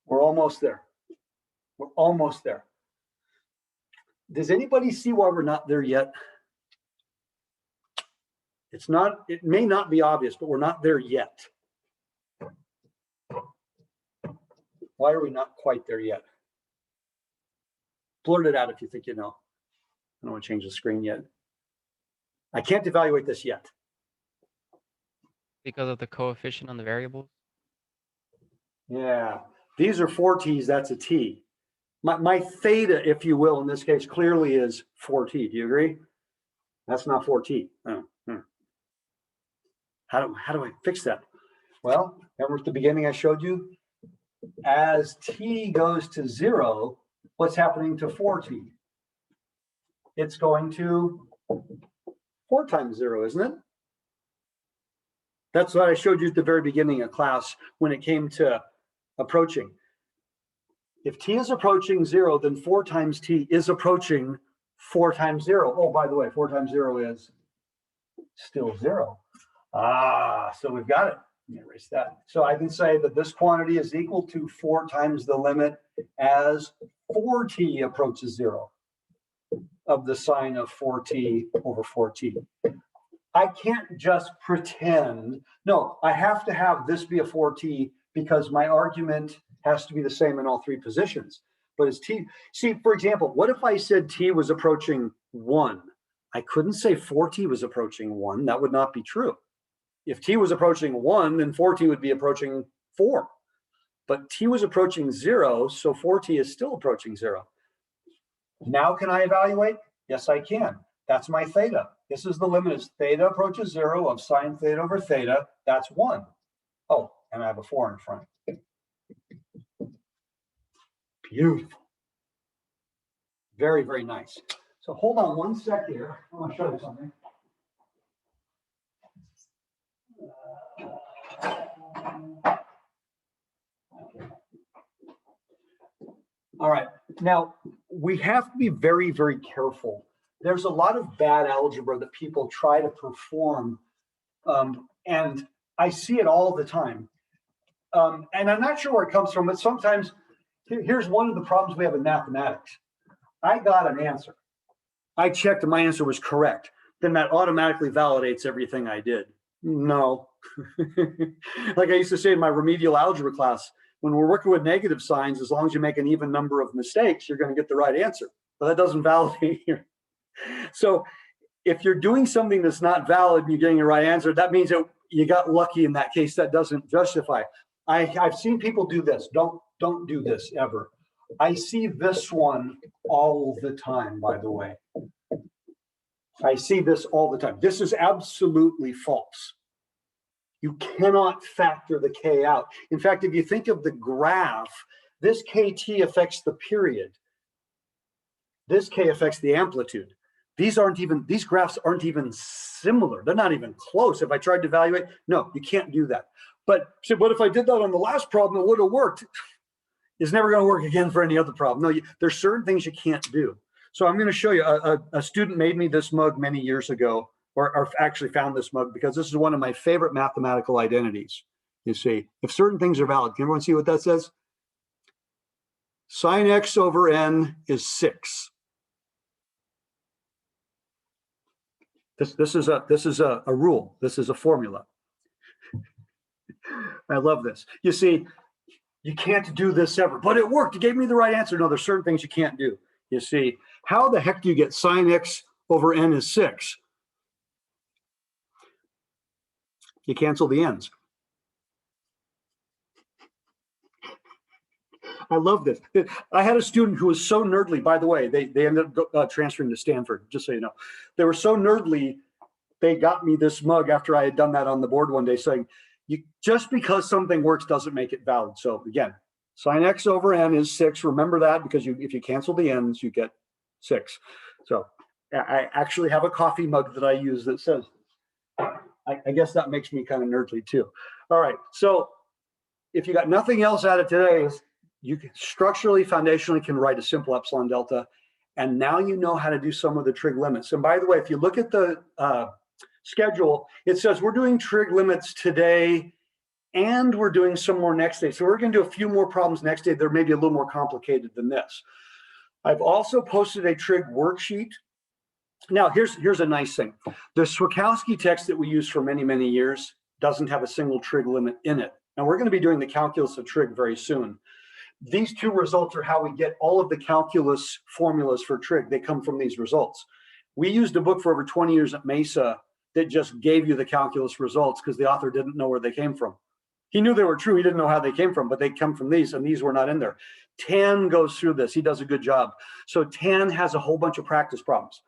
We're almost there. We're almost there. Does anybody see why we're not there yet? It may not be obvious, but we're not there yet. Why are we not quite there yet? Blurt it out if you think you know. I don't want to change the screen yet. I can't evaluate this yet. Because of the coefficient on the variables? Yeah, these are 4t's, that's a t. My theta, if you will, in this case, clearly is 4t. Do you agree? That's not 4t. How do I fix that? Well, remember at the beginning I showed you? As t goes to 0, what's happening to 4t? It's going to 4 times 0, isn't it? That's what I showed you at the very beginning of class when it came to approaching. If t is approaching 0, then 4 times t is approaching 4 times 0. Oh, by the way, 4 times 0 is still 0. So we've got it. Let me erase that. So I can say that this quantity is equal to 4 times the limit as 4t approaches 0 of the sine of 4t over 4t. I can't just pretend. No, I have to have this be a 4t because my argument has to be the same in all 3 positions. But as t, see, for example, what if I said t was approaching 1? I couldn't say 4t was approaching 1. That would not be true. If t was approaching 1, then 4t would be approaching 4. But t was approaching 0, so 4t is still approaching 0. Now can I evaluate? Yes, I can. That's my theta. This is the limit as theta approaches 0 of sine theta over theta. That's 1. Oh, and I have a 4 in front. Beautiful. Very, very nice. So hold on one sec here. I want to show you something. All right. Now, we have to be very, very careful. There's a lot of bad algebra that people try to perform, and I see it all the time. And I'm not sure where it comes from, but sometimes, here's one of the problems we have in mathematics. I got an answer. I checked and my answer was correct. Then that automatically validates everything I did. No. Like I used to say in my remedial algebra class, when we're working with negative signs, as long as you make an even number of mistakes, you're going to get the right answer. But that doesn't validate here. So if you're doing something that's not valid and you're getting the right answer, that means that you got lucky in that case. That doesn't justify. I've seen people do this. Don't do this ever. I see this one all the time, by the way. I see this all the time. This is absolutely false. You cannot factor the k out. In fact, if you think of the graph, this kt affects the period. This k affects the amplitude. These graphs aren't even similar. They're not even close. If I tried to evaluate, no, you can't do that. But so what if I did that on the last problem? It would have worked. It's never going to work again for any other problem. No, there's certain things you can't do. So I'm going to show you. A student made me this mug many years ago, or actually found this mug because this is one of my favorite mathematical identities. You see, if certain things are valid, can everyone see what that says? Sine x over n is 6. This is a rule. This is a formula. I love this. You see, you can't do this ever, but it worked. It gave me the right answer. No, there's certain things you can't do. You see, how the heck do you get sine x over n is 6? You cancel the ends. I love this. I had a student who was so nerdly, by the way, they ended up transferring to Stanford, just so you know. They were so nerdly, they got me this mug after I had done that on the board one day saying, just because something works doesn't make it valid. So again, sine x over n is 6. Remember that because if you cancel the ends, you get 6. So I actually have a coffee mug that I use that says, I guess that makes me kind of nerdly too. All right, so if you got nothing else out of today, you can structurally, foundationally can write a simple epsilon delta, and now you know how to do some of the trig limits. And by the way, if you look at the schedule, it says we're doing trig limits today, and we're doing some more next day. So we're going to do a few more problems next day. They're maybe a little more complicated than this. I've also posted a trig worksheet. Now, here's a nice thing. The Swakowski text that we use for many, many years doesn't have a single trig limit in it. And we're going to be doing the calculus of trig very soon. These two results are how we get all of the calculus formulas for trig. They come from these results. We used a book for over 20 years at Mesa that just gave you the calculus results because the author didn't know where they came from. He knew they were true. He didn't know how they came from, but they come from these, and these were not in there. Tan goes through this. He does a good job. So Tan has a whole bunch of practice problems.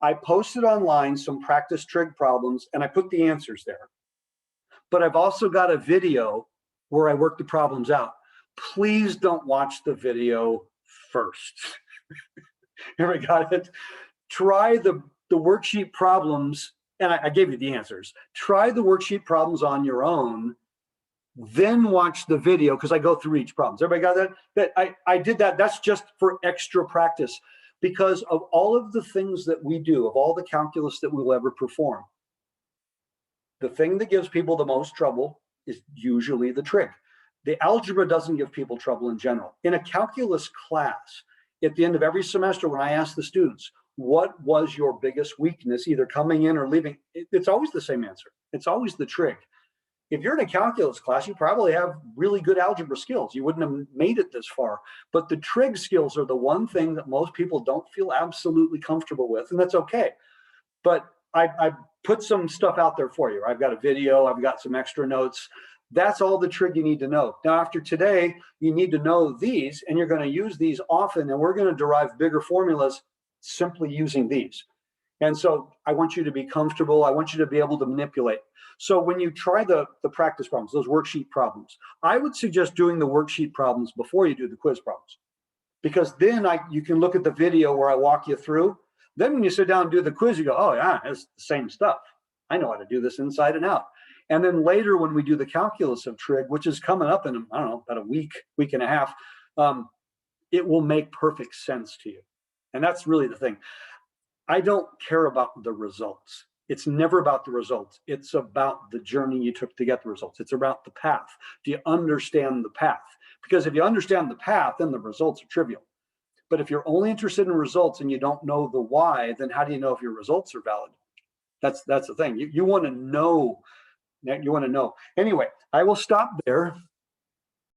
I posted online some practice trig problems, and I put the answers there. But I've also got a video where I work the problems out. Please don't watch the video first. Here we got it. Try the worksheet problems, and I gave you the answers. Try the worksheet problems on your own, then watch the video, because I go through each problem. Everybody got that? I did that. That's just for extra practice. Because of all of the things that we do, of all the calculus that we'll ever perform, the thing that gives people the most trouble is usually the trig. The algebra doesn't give people trouble in general. In a calculus class, at the end of every semester, when I ask the students, what was your biggest weakness, either coming in or leaving, it's always the same answer. It's always the trig. If you're in a calculus class, you probably have really good algebra skills. You wouldn't have made it this far. But the trig skills are the one thing that most people don't feel absolutely comfortable with, and that's okay. But I put some stuff out there for you. I've got a video, I've got some extra notes. That's all the trig you need to know. Now, after today, you need to know these, and you're going to use these often, and we're going to derive bigger formulas simply using these. And so I want you to be comfortable. I want you to be able to manipulate. So when you try the practice problems, those worksheet problems, I would suggest doing the worksheet problems before you do the quiz problems, because then you can look at the video where I walk you through. Then when you sit down and do the quiz, you go, oh yeah, it's the same stuff. I know how to do this inside and out. And then later when we do the calculus of trig, which is coming up in, I don't know, about a week and a half, it will make perfect sense to you. And that's really the thing. I don't care about the results. It's never about the results. It's about the journey you took to get the results. It's about the path. Do you understand the path? Because if you understand the path, then the results are trivial. But if you're only interested in results and you don't know the why, then how do you know if your results are valid? That's the thing. You want to know. You want to know. Anyway, I will stop there.